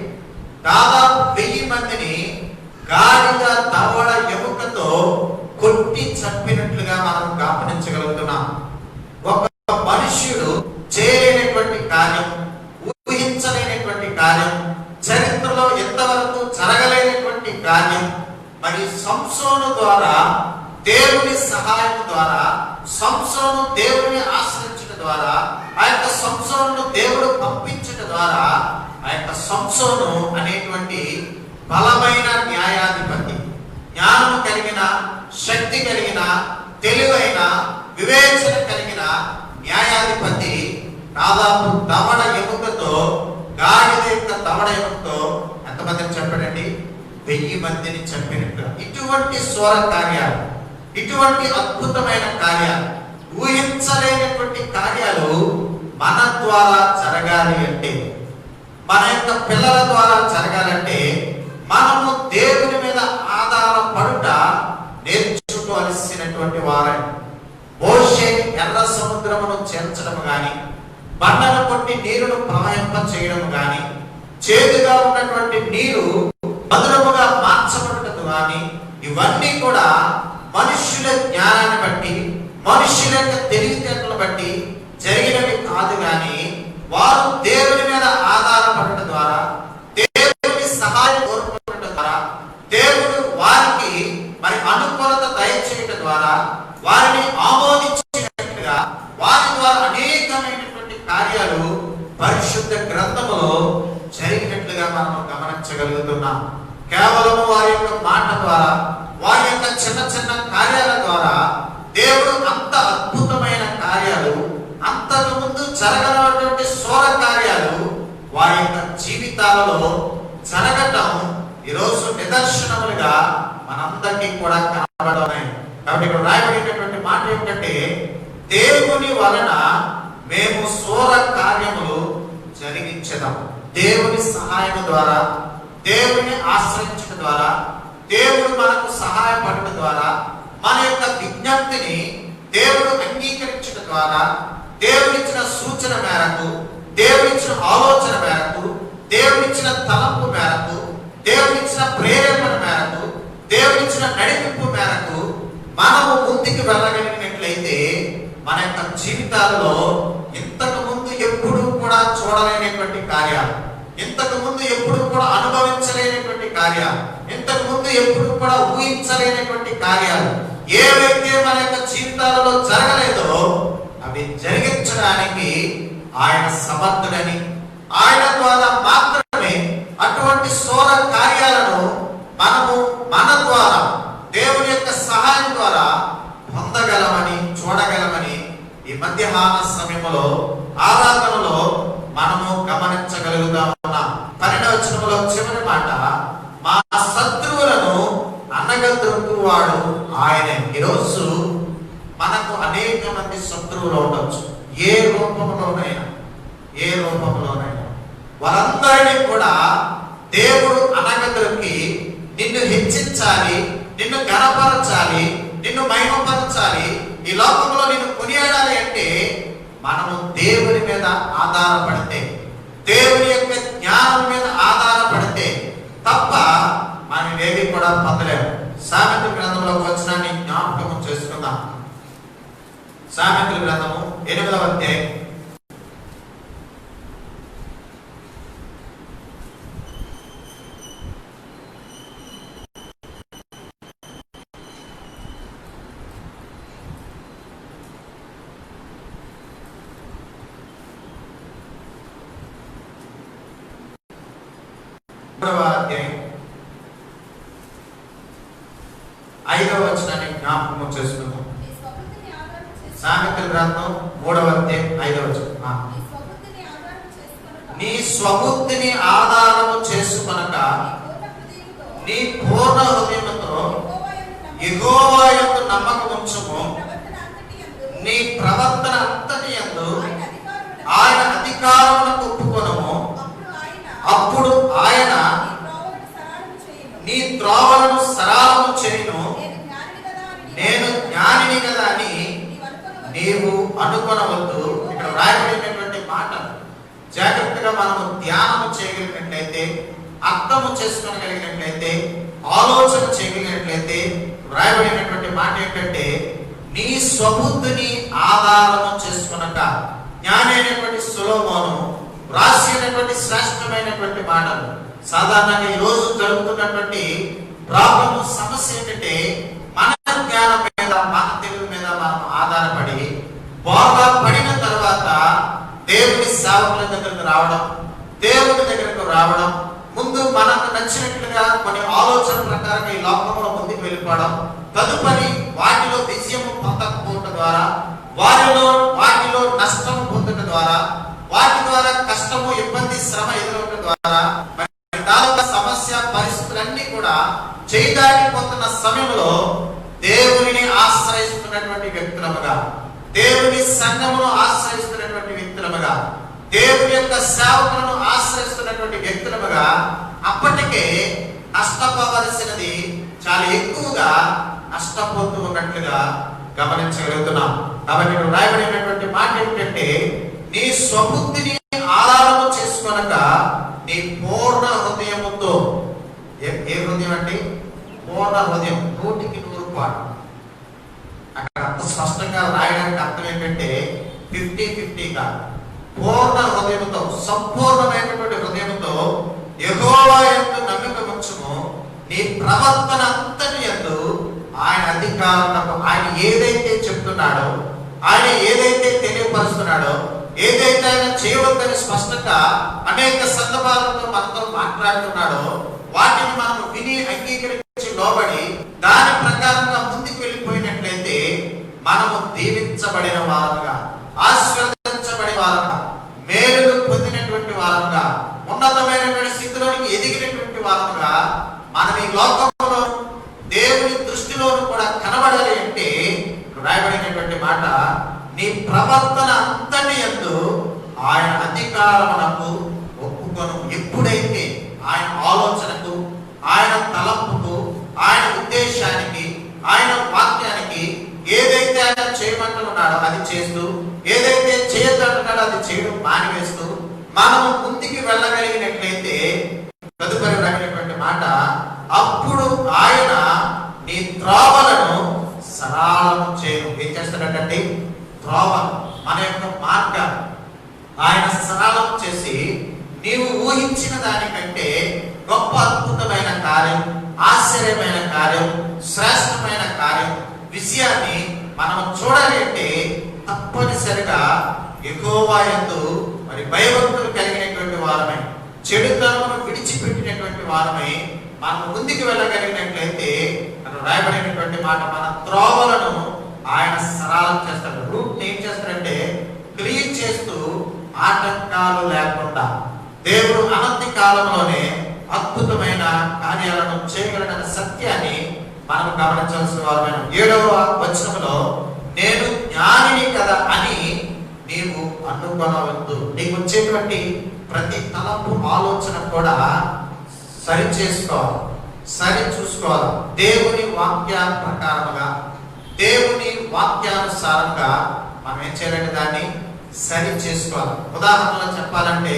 దాదాపు 1000 మందిని గాడిద దవడ ఎముకతో కొట్టి చంపినట్లుగా మనం గమనించగలుగుతున్నాం. ఒక మనుష్యుడు చేయలేనటువంటి కార్యం, ఊహించలేనటువంటి కార్యం, చరిత్రలో ఎంతవరకు జరగలేనటువంటి కార్యం, మరి సంసోను ద్వారా, దేవుని సహాయం ద్వారా, సంసోను దేవుని ఆశ్రయించడం ద్వారా, ఆ యొక్క సంసోను దేవుడు పంపించడం ద్వారా, ఆ యొక్క సంసోను అనేటువంటి బలమైన న్యాయాధిపతి, జ్ఞానము కలిగిన, శక్తి కలిగిన, తెలివైన, వివేచన కలిగిన న్యాయాధిపతి దాదాపు దవడ ఎముకతో, గాడిద యొక్క దవడ ఎముకతో ఎంతమందిని చంపాడండి? 1000 మందిని చంపినట్టు. ఇటువంటి సోర కార్యాలు, ఇటువంటి అద్భుతమైన కార్యాలు, ఊహించలేనటువంటి కార్యాలు మన ద్వారా జరగాలి అంటే, మన యొక్క పిల్లల ద్వారా జరగాలంటే, మనము దేవుని మీద ఆధారపడుట నేర్చుకోవలసినటువంటి వారే. మోషే ఎర్ర సముద్రమును చేర్చడం గాని, బండను కొట్టి నీరును ప్రవహింప చేయడం గాని, చేదుగా ఉన్నటువంటి నీరు మధురముగా మార్చబడటం గాని, ఇవన్నీ కూడా మనుష్యుల జ్ఞానాన్ని బట్టి, మనుష్యుల యొక్క తెలివితేటలను బట్టి జరిగినవి కాదు. గాని వారు దేవుని మీద ఆధారపడటం ద్వారా, దేవుని సహాయం కోరుకోవడం ద్వారా, దేవుడు వారికి మరి అనుకూలత దయచేయడం ద్వారా, వారిని ఆమోదించినట్లుగా వారి ద్వారా అనేకమైనటువంటి కార్యాలు పరిశుద్ధ గ్రంథములో జరిగినట్లుగా మనం గమనించగలుగుతున్నాం. కేవలం వారి యొక్క మాట ద్వారా, వారి యొక్క చిన్న చిన్న కార్యాల ద్వారా దేవుడు అంత అద్భుతమైన కార్యాలు, అంతకు ముందు జరగనటువంటి సోర కార్యాలు వారి యొక్క జీవితాలలో జరగటం ఈరోజు నిదర్శనములుగా మనందరికీ కూడా కనబడుతున్నాయి. కాబట్టి ఇక్కడ రాయబడినటువంటి మాట ఏమిటంటే, దేవుని వలన మేము సోర కార్యములు జరిగించదాం. దేవుని సహాయం ద్వారా, దేవుని ఆశ్రయించడం ద్వారా, దేవుడు మనకు సహాయపడటం ద్వారా, మన యొక్క విజ్ఞప్తిని దేవుడు అంగీకరించడం ద్వారా, దేవుడిచ్చిన సూచన మేరకు, దేవుడిచ్చిన ఆలోచన మేరకు, దేవుడిచ్చిన తలంపు మేరకు, దేవుడిచ్చిన ప్రేరేపణ మేరకు, దేవుడిచ్చిన నడిపింపు మేరకు మనము ముందుకు వెళ్ళగలిగినట్లయితే మన యొక్క జీవితాలలో ఇంతకు ముందు ఎప్పుడు కూడా చూడలేనటువంటి కార్యాలు, ఇంతకు ముందు ఎప్పుడు కూడా అనుభవించలేనటువంటి కార్యాలు, ఇంతకు ముందు ఎప్పుడు కూడా ఊహించలేనటువంటి కార్యాలు ఏవైతే మన యొక్క జీవితాలలో జరగలేదో అవి జరిగించడానికి ఆయన సమర్థుడని, ఆయన ద్వారా మాత్రమే అటువంటి సోర కార్యాలను మనము మన ద్వారా, దేవుని యొక్క సహాయం ద్వారా పొందగలమని, చూడగలమని ఈ మధ్యాహ్న సమయంలో ఆరాధనలో మనము గమనించగలుగుతా ఉన్నాం. 12వ వచనంలో చివరి మాట, మా శత్రువులను అనగదొక్కువాడు ఆయనే. ఈరోజు మనకు అనేక మంది శత్రువులు ఉండొచ్చు, ఏ రూపంలోనైనా, ఏ రూపంలోనైనా. వారందరినీ కూడా దేవుడు అనగదొక్కి నిన్ను హెచ్చించాలి, నిన్ను ఘనపరచాలి, నిన్ను మహిమపరచాలి, ఈ లోకంలో నిన్ను కొనియాడాలి అంటే మనము దేవుని మీద ఆధారపడితే, దేవుని యొక్క జ్ఞానం మీద ఆధారపడితే తప్ప మనం ఏవి కూడా పొందలేము. సామెతల గ్రంథంలోకి వచనాన్ని జ్ఞాపకం చేసుకుందాం. సామెతల గ్రంథము 8వ అధ్యాయం 8వ 3వ అధ్యాయం 5వ వచనాన్ని జ్ఞాపకం చేసుకుందాం. సామెతల గ్రంథం 3వ అధ్యాయం 5వ వచనం. నీ స్వబుద్ధిని ఆధారము చేసుకొనక నీ పూర్ణ హృదయముతో యెహోవా యందు నమ్మకం ఉంచుము. నీ ప్రవర్తన అంతటి యందు ఆయన అధికారమునకు ఒప్పుకొనుము. అప్పుడు ఆయన నీ త్రోవలను సరళము చేయును. నేను జ్ఞానిని కదా అని నీవు అనుకొనవద్దు. ఇక్కడ రాయబడినటువంటి మాట జాగ్రత్తగా మనము ధ్యానము చేయగలిగినట్లయితే, అర్థము చేసుకోగలిగినట్లయితే, ఆలోచన చేయగలిగినట్లయితే రాయబడినటువంటి మాట ఏంటంటే, నీ స్వబుద్ధిని ఆధారము చేసుకొనక. జ్ఞాని అయినటువంటి సొలొమోను రాసినటువంటి శ్రేష్టమైనటువంటి మాటలు. సాధారణంగా ఈ రోజు జరుగుతున్నటువంటి ప్రాబ్లమ్, సమస్య ఏంటంటే, మన జ్ఞానం మీద, మన తెలుగు మీద మనం ఆధారపడి బాగా పడిన తర్వాత దేవుని సేవకుల దగ్గరకు రావడం, దేవుని దగ్గరకు రావడం, ముందు మనకు నచ్చినట్లుగా కొన్ని ఆలోచన ప్రకారంగా ఈ లోకంలో ముందుకు వెళ్ళిపోవడం, తదుపరి వాటిలో విజయం పొందకపోవడం ద్వారా, వాటిలో నష్టం పొందడం ద్వారా, వాటి ద్వారా కష్టము, ఇబ్బంది, శ్రమ ఎదురవడం ద్వారా సమస్య పరిస్థితులన్నీ కూడా చేయదాటిపోతున్న సమయంలో దేవుని ఆశ్రయిస్తున్నటువంటి వ్యక్తులముగా, దేవుని సంఘమును ఆశ్రయిస్తున్నటువంటి వ్యక్తులముగా, దేవుని యొక్క సేవకులను ఆశ్రయిస్తున్నటువంటి వ్యక్తులముగా అప్పటికే నష్టపోవలసినది చాలా ఎక్కువగా నష్టపోతూ ఉన్నట్లుగా గమనించగలుగుతున్నాం. కాబట్టి ఇక్కడ రాయబడినటువంటి మాట ఏమిటంటే, నీ స్వబుద్ధిని ఆధారము చేసుకొనక నీ పూర్ణ హృదయముతో. ఏ హృదయం అంటే? పూర్ణ హృదయం, 100% అక్కడ అంత స్పష్టంగా రాయడానికి అర్థం ఏంటంటే 50-50 కాదు. పూర్ణ హృదయంతో, సంపూర్ణమైనటువంటి హృదయంతో యెహోవా యందు నమ్మకం ఉంచుము. నీ ప్రవర్తన అంతటి యందు ఆయన అధికారులకు, ఆయన ఏదైతే చెప్తున్నాడో, ఆయన ఏదైతే తెలియపరుస్తున్నాడో, ఏదైతే ఆయన చేయవద్దని స్పష్టంగా అనేక సందర్భాలతో మనతో మాట్లాడుతున్నాడో, వాటిని మనం విని అంగీకరించి లోబడి దాని ప్రకారంగా ముందుకు వెళ్ళిపోయినట్లయితే మనము దీవించబడిన వారంగా, ఆశీర్వదించబడిన వారంగా, మేలులు పొందినటువంటి వారంగా, ఉన్నతమైనటువంటి స్థితిలోనికి ఎదిగినటువంటి వారంగా మనం ఈ లోకంలో దేవుని దృష్టిలోను కూడా కనబడాలి అంటే రాయబడినటువంటి మాట, నీ ప్రవర్తన అంతటి యందు ఆయన అధికారమునకు ఒప్పుకొను. ఎప్పుడైతే ఆయన ఆలోచనకు, ఆయన తలంపుకు, ఆయన ఉద్దేశానికి, ఆయన వాక్యానికి ఏదైతే ఆయన చేయమంటున్నాడో అది చేస్తూ, ఏదైతే చేయొద్దంటున్నాడో అది చేయడం మానివేస్తూ మనము ముందుకు వెళ్ళగలిగినట్లయితే తదుపరి రాయబడినటువంటి మాట, అప్పుడు ఆయన నీ త్రోవలను సరళము చేయను. ఏం చేస్తాడంటే, త్రోవలు, మన యొక్క మార్గాలు ఆయన సరళం చేసి నీవు ఊహించిన దానికంటే గొప్ప అద్భుతమైన కార్యం, ఆశ్చర్యమైన కార్యం, శ్రేష్టమైన కార్యం, విషయాన్ని మనం చూడాలి అంటే తప్పనిసరిగా యెహోవా యందు మరి భయభక్తులు కలిగినటువంటి వారమై, చెడుతనమును విడిచిపెట్టినటువంటి వారమై మనం ముందుకు వెళ్ళగలిగినట్లయితే అక్కడ రాయబడినటువంటి మాట, మన త్రోవలను ఆయన సరళం చేస్తాడు. రూట్ ఏం చేస్తాడంటే క్లీన్ చేస్తూ, ఆటంకాలు లేకుండా దేవుడు అనంతి కాలంలోనే అద్భుతమైన కార్యాలను చేయగలన సత్యాన్ని మనం గమనించాల్సిన వారమైన 7వ వచనంలో, నేను జ్ఞానిని కదా అని నీవు అనుకొనవద్దు. నీకు వచ్చేటువంటి ప్రతి తలంపు, ఆలోచన కూడా సరి చేసుకోవాలి, సరి చూసుకోవాలి. దేవుని వాక్య ప్రకారముగా, దేవుని వాక్యానుసారంగా మనం ఏం చేయాలంటే దాన్ని సరి చేసుకోవాలి. ఉదాహరణలో చెప్పాలంటే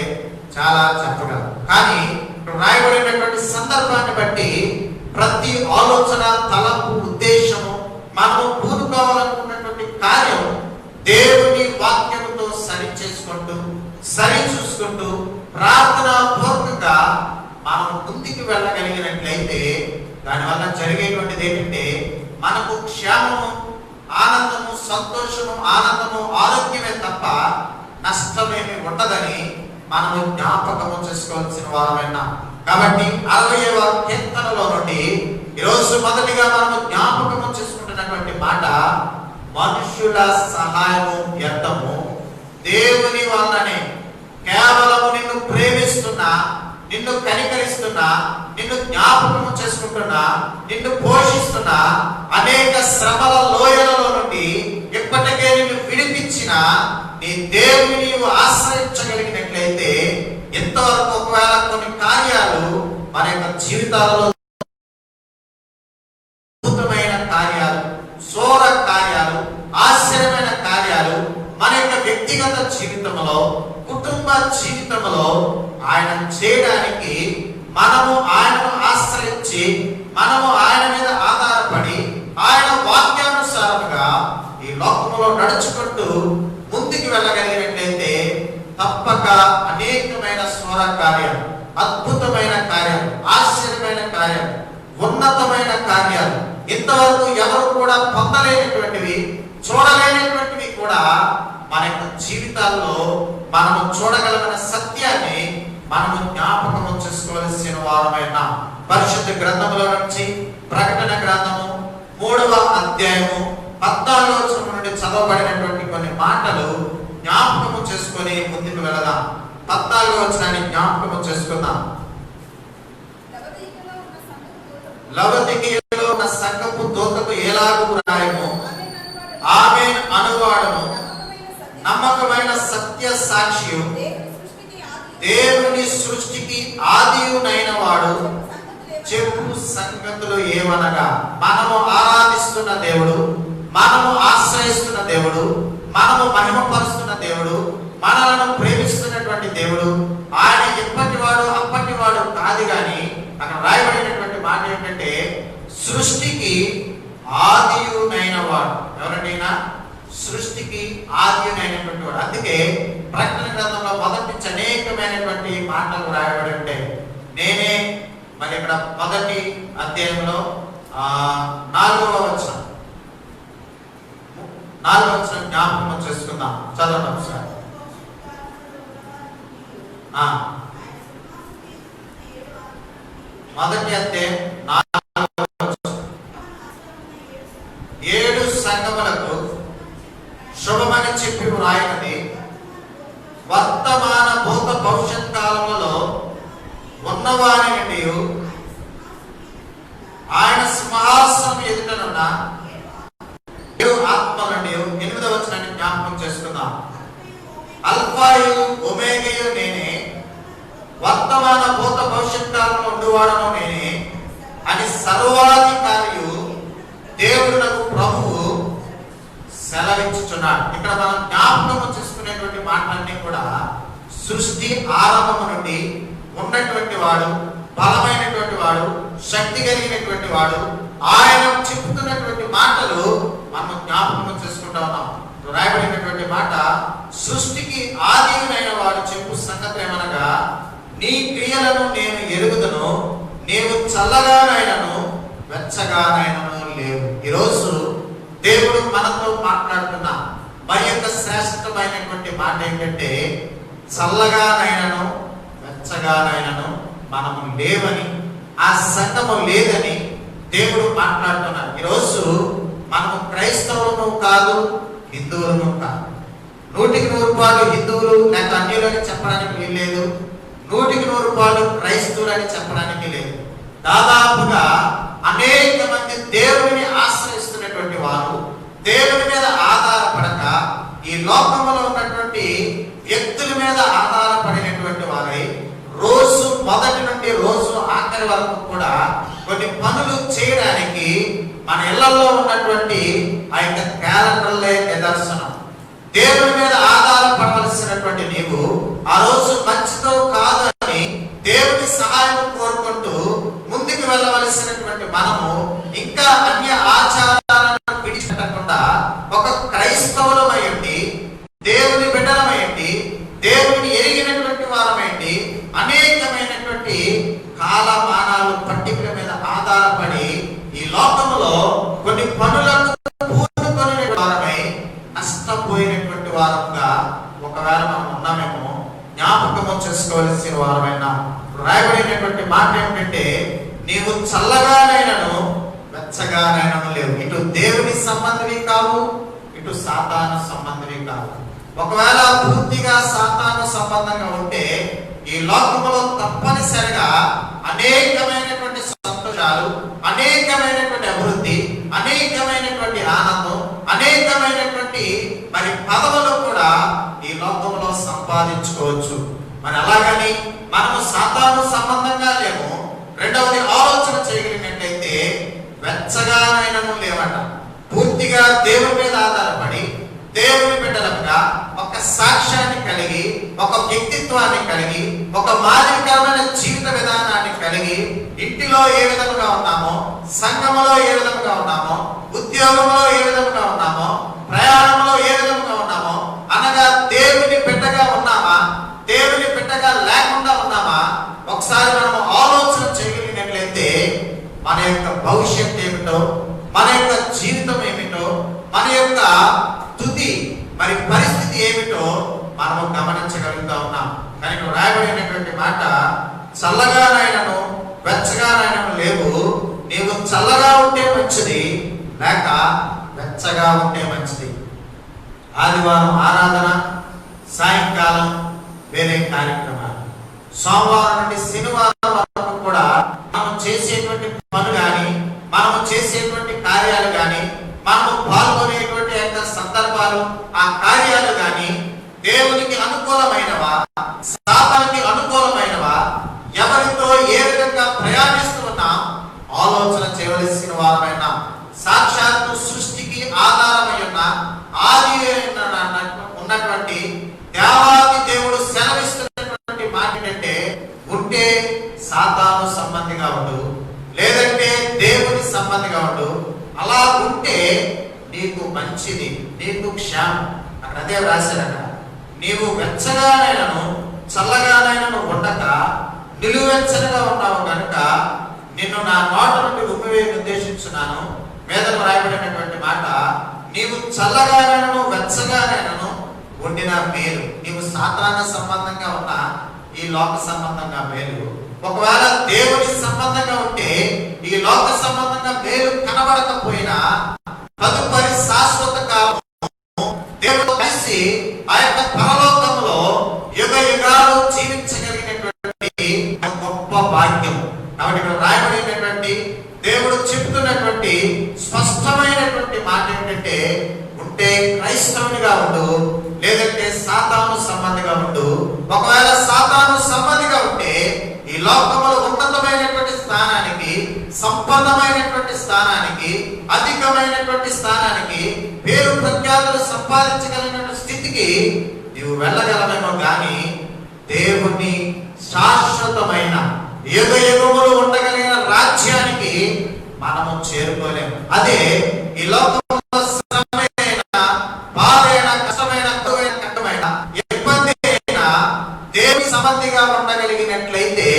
చాలా చెప్పగలం, కానీ రాయబడినటువంటి సందర్భాన్ని బట్టి ప్రతి ఆలోచన, తలంపు, ఉద్దేశము, మనము పూనుకోవాలనుకున్నటువంటి కార్యం దేవుని వాక్యముతో సరి చేసుకుంటూ, సరి చూసుకుంటూ, ప్రార్థనా పూర్వకంగా మనం ముందుకు వెళ్ళగలిగినట్లయితే దానివల్ల జరిగేటువంటిది ఏంటంటే మనకు క్షేమము, ఆనందము, సంతోషము, ఆనందము, ఆరోగ్యమే తప్ప నష్టమేమి ఉండదని మనము జ్ఞాపకము చేసుకోవాల్సిన వారమైనా. కాబట్టి 60వ కీర్తనలో నుండి ఈరోజు మొదటిగా మనము జ్ఞాపకం చేసుకుంటున్నటువంటి మాట, మనుషుల సహాయము వ్యర్థము, దేవుని వలననే. కేవలము నిన్ను ప్రేమిస్తున్నా, నిన్ను కనికరిస్తున్నా, నిన్ను జ్ఞాపకం చేసుకుంటున్నా, నిన్ను పోషిస్తున్నా, అనేక శ్రమల లోయలలో నుండి ఇప్పటికే నిన్ను విడిపించిన నీ దేవుని నీవు ఆశ్రయించగలిగినట్లయితే, ఇంతవరకు ఒకవేళ కొన్ని కార్యాలు మన యొక్క జీవితాలలో అద్భుతమైన కార్యాలు, సోర కార్యాలు, ఆశ్చర్యమైన కార్యాలు మన యొక్క వ్యక్తిగత జీవితంలో, కుటుంబ జీవితంలో ఆయన చేయడానికి మనము ఆయనను ఆశ్రయించి, మనము ఆయన మీద ఆధారపడి, ఆయన వాక్యానుసారముగా ఈ లోకంలో నడుచుకుంటూ ముందుకు వెళ్ళగలిగినట్లయితే తప్పక అనేకమైన స్వర కార్యాలు, అద్భుతమైన కార్యాలు, ఆశ్చర్యమైన కార్యాలు, ఉన్నతమైన కార్యాలు, ఇంతవరకు ఎవరు కూడా పొందలేనటువంటివి, చూడలేనటువంటివి కూడా మన యొక్క జీవితాల్లో మనము చూడగలమైన సత్యాన్ని మనము జ్ఞాపకం చేసుకోవాల్సిన వారమైన పరిశుద్ధ గ్రంథంలో నుంచి ప్రకటన గ్రంథము 3వ అధ్యాయము 14వ వచనం నుండి చదవబడినటువంటి కొన్ని మాటలు జ్ఞాపకము చేసుకొని ముందుకు వెళదాం. 14వ వచనాన్ని జ్ఞాపకం చేసుకుందాం. లవదికీయలో ఉన్న సంఘపు దూతకు ఎలాగూ రాయము, ఆమేన్ అనువాడము, నమ్మకమైన సత్య సాక్షియు, దేవుని సృష్టికి ఆదియునైన వాడు చెప్పు సంగతులు ఏమనగా, మనము ఆరాధిస్తున్న దేవుడు, మనము ఆశ్రయిస్తున్న దేవుడు, మనము మహిమపరుస్తున్న దేవుడు, మనలను ప్రేమిస్తున్నటువంటి దేవుడు, ఆయన ఎప్పటివాడు అప్పటివాడు కాదు. కానీ అక్కడ రాయబడినటువంటి మాట ఏంటంటే, సృష్టికి ఆదియునైన వాడు. ఎవరంటైనా సృష్టికి ఆదియునైనటువంటి వాడు. అందుకే ప్రకటన గ్రంథంలో మొదటి నుంచి అనేకమైనటువంటి మాటలు రాయబడి ఉంటాయి. నేనే మరి ఇక్కడ మొదటి అధ్యాయంలో 4వ వచనం జ్ఞాపకం చేసుకుందాం. చదవండి ఒకసారి. మొదటి అధ్యాయం 4వ వచనం. 7 సంఘములకు శుభమని చెప్పి వ్రాయినది, వర్తమాన భూత భవిష్యత్ కాలములలో ఉన్నవాని నుండి ఆయన సింహాసనం ఎదుటనున్న 7 ఆత్మల నుండి 8వ వచనాన్ని జ్ఞాపకం చేసుకుందాం. అల్ఫాయు ఒమేగయు నేనే, వర్తమాన భూత భవిష్యత్ కాలంలో ఉండువాడను నేనే అని సర్వాధికారియు దేవుడునకు ప్రభువు సెలవించుచున్నాడు. ఇక్కడ మనం జ్ఞాపకం చేసుకునేటువంటి మాటలన్నీ కూడా సృష్టి ఆరంభం నుండి ఉన్నటువంటి వాడు, బలమైనటువంటి వాడు, శక్తి కలిగినటువంటి వాడు, ఆయన చెప్తున్నటువంటి మాటలు మనం జ్ఞాపకం చేసుకుంటా ఉన్నాం. రాయబడినటువంటి మాట, సృష్టికి ఆదియునైన వాడు చెప్పు సంగతి ఏమనగా, నీ క్రియలను నేను ఎరుగుదును, నీవు చల్లగానైనను వెచ్చగానైనను లేవు. ఈరోజు దేవుడు మనతో మాట్లాడుతున్న మరి యొక్క శ్రేష్టమైనటువంటి మాట ఏంటంటే, చల్లగానైనను వెచ్చగానైనను మనము లేవని, ఆ సంఘము లేదని దేవుడు మాట్లాడుతున్నాడు. ఈరోజు మనము క్రైస్తవులను కాదు, హిందువులను కాదు. 100% హిందువులు లేక అన్యులని చెప్పడానికి వీల్లేదు, 100% క్రైస్తవులని చెప్పడానికి లేదు. దాదాపుగా అనేక మంది దేవుని ఆశ్రయిస్తున్నటువంటి వారు, దేవుని మీద ఆధారపడక ఈ లోకంలో ఉన్నటువంటి వ్యక్తుల మీద ఆధారపడినటువంటి వారై రోజు మొదటి నుండి రోజు ఆఖరి వరకు కూడా కొన్ని పనులు చేయడానికి మన ఇళ్లలో ఉన్నటువంటి ఆ యొక్క క్యాలెండర్లే నిదర్శనం. దేవుని మీద ఆధారపడవలసినటువంటి నీవు ఆ రోజు మంచితో కాదని దేవుని సహాయం కోరుకుంటూ ముందుకు వెళ్ళవలసినటువంటి మనము ఇంకా అన్య ఆచారాలను విడిచిపెట్టకుండా ఒక క్రైస్తవులమైంది, దేవుని బిడ్డలమైంది, దేవుని ఎరిగినటువంటి వారమైంది, అనేకమైనటువంటి కాలమానాలు పట్టికల మీద ఆధారపడి ఈ లోకంలో కొన్ని పనులకు పూనుకొని వారమై నష్టపోయినటువంటి వారంగా ఒకవేళ మనం ఉన్నామేమో జ్ఞాపకము చేసుకోవలసిన వారమైన రాయబడినటువంటి మాట ఏమిటంటే, నీవు చల్లగానైనను వెచ్చగానైనను లేవు. ఇటు దేవుని సంబంధివి కావు, ఇటు సాతాను సంబంధివి కావు. ఒకవేళ పూర్తిగా సాతాను సంబంధంగా ఉంటే ఈ లోకములో తప్పనిసరిగా అనేకమైనటువంటి సంతోషాలు, అనేకమైనటువంటి అభివృద్ధి, అనేకమైనటువంటి ఆనందం, అనేకమైనటువంటి మరి పదవులు కూడా ఈ లోకంలో సంపాదించుకోవచ్చు. మరి అలాగని మనము సాతాను సంబంధంగా లేము. రెండవది ఆలోచన చేయగలిగినట్లయితే వెచ్చగానైనను లేవట. పూర్తిగా దేవుని మీద ఆధారపడి దేవుని బిడ్డలుగా ఒక సాక్ష్యాన్ని కలిగి, ఒక వ్యక్తిత్వాన్ని కలిగి, ఒక మాదిరికరమైన జీవిత విధానాన్ని కలిగి, ఇంటిలో ఏ విధంగా ఉన్నామో, సంఘములో ఏ విధంగా ఉన్నామో, ఉద్యోగంలో ఏ విధంగా ఉన్నామో, ప్రయాణంలో ఏ విధంగా ఉన్నామో, అనగా దేవుని బిడ్డగా ఉన్నామా, దేవుని బిడ్డగా లేకుండా ఉన్నామా, ఒకసారి మనము ఆలోచన చేయగలిగినట్లయితే మన యొక్క భవిష్యత్తు ఏమిటో, మన యొక్క జీవితం ఏమిటో, మన యొక్క తుది మరి పరిస్థితి ఏమిటో మనము గమనించగలుగుతా ఉన్నాం. కానీ ఇక్కడ రాయబడినటువంటి మాట, చల్లగానైనను వెచ్చగానైనను లేవు. నీవు చల్లగా ఉంటే మంచిది, లేక వెచ్చగా ఉంటే మంచిది. ఆదివారం ఆరాధన, సాయంకాలం వేరే కార్యక్రమాలు, సోమవారం నుండి శనివారం వరకు కూడా మనం చేసేటువంటి పనులు కానీ, మనము చేసేటువంటి కార్యాలు కానీ, మనము పాల్గొనేటువంటి యొక్క సందర్భాలు, ఆ కార్యాలు కానీ దేవునికి అనుకూలమైనవా, సాతానికి అనుకూలమైనవా, ఎవరితో ఏ విధంగా ప్రయాణిస్తున్నాం ఆలోచన చేయవలసిన వారమైన, సాక్షాత్తు సృష్టికి ఆధారమై ఉన్న ఆది ఉన్నటువంటి దేవాది దేవుడు సెలవిస్తున్నటువంటి మాట ఏంటంటే, ఉంటే సాతాను సంబంధిగా ఉండు, లేదంటే దేవుని సంబంధిగా ఉండు. అలా ఉంటే నీకు మంచిది, నీకు క్షేమం. అక్కడ అదే రాశారట, నీవు వెచ్చగానైనను చల్లగానైనను ఉండక నిలువెచ్చగా ఉన్నావు కనుక నిన్ను నా నోట నుండి ఉమ్మివేయ ఉద్దేశించున్నాను. వేదం రాయబడినటువంటి మాట, నీవు చల్లగానైనను వెచ్చగానైనను ఉండిన మేలు. నీవు సాతాన సంబంధంగా ఉన్న ఈ లోక సంబంధంగా మేలు. ఒకవేళ దేవుని సంబంధంగా ఉంటే ఈ లోక సంబంధంగా మేలు కనబడకపోయినా తదుపరి శాశ్వత కాలం దేవుడు కలిసి ఆ యొక్క పరలోకంలో యుగ యుగాలు జీవించగలిగినటువంటి గొప్ప భాగ్యం. కాబట్టి ఇక్కడ రాయబడినటువంటి దేవుడు చెప్తున్నటువంటి స్పష్టమైనటువంటి మాట ఏంటంటే, ఉంటే క్రైస్తవునిగా ఉండు, లేదంటే సాతాను సంబంధిగా ఉండు. ఒకవేళ సాతాను సంబంధిగా ఉంటే ఈ లోకంలో ఉన్నతమైనటువంటి స్థానానికి, సంపన్నమైనటువంటి స్థానానికి, అధికమైనటువంటి స్థానానికి, పేరు ప్రఖ్యాతులు సంపాదించగలిగిన స్థితికి నీవు వెళ్ళగలమేమో కానీ దేవుని శాశ్వతమైన యుగ యుగములు ఉండగలిగిన రాజ్యానికి మనము చేరుకోలేము. అదే ఈ లోకంలో శ్రమైన, బాధైన, కష్టమైన, కష్టమైన, ఇబ్బంది అయిన దేవుని సంబంధిగా ఉండగలిగినట్లయితే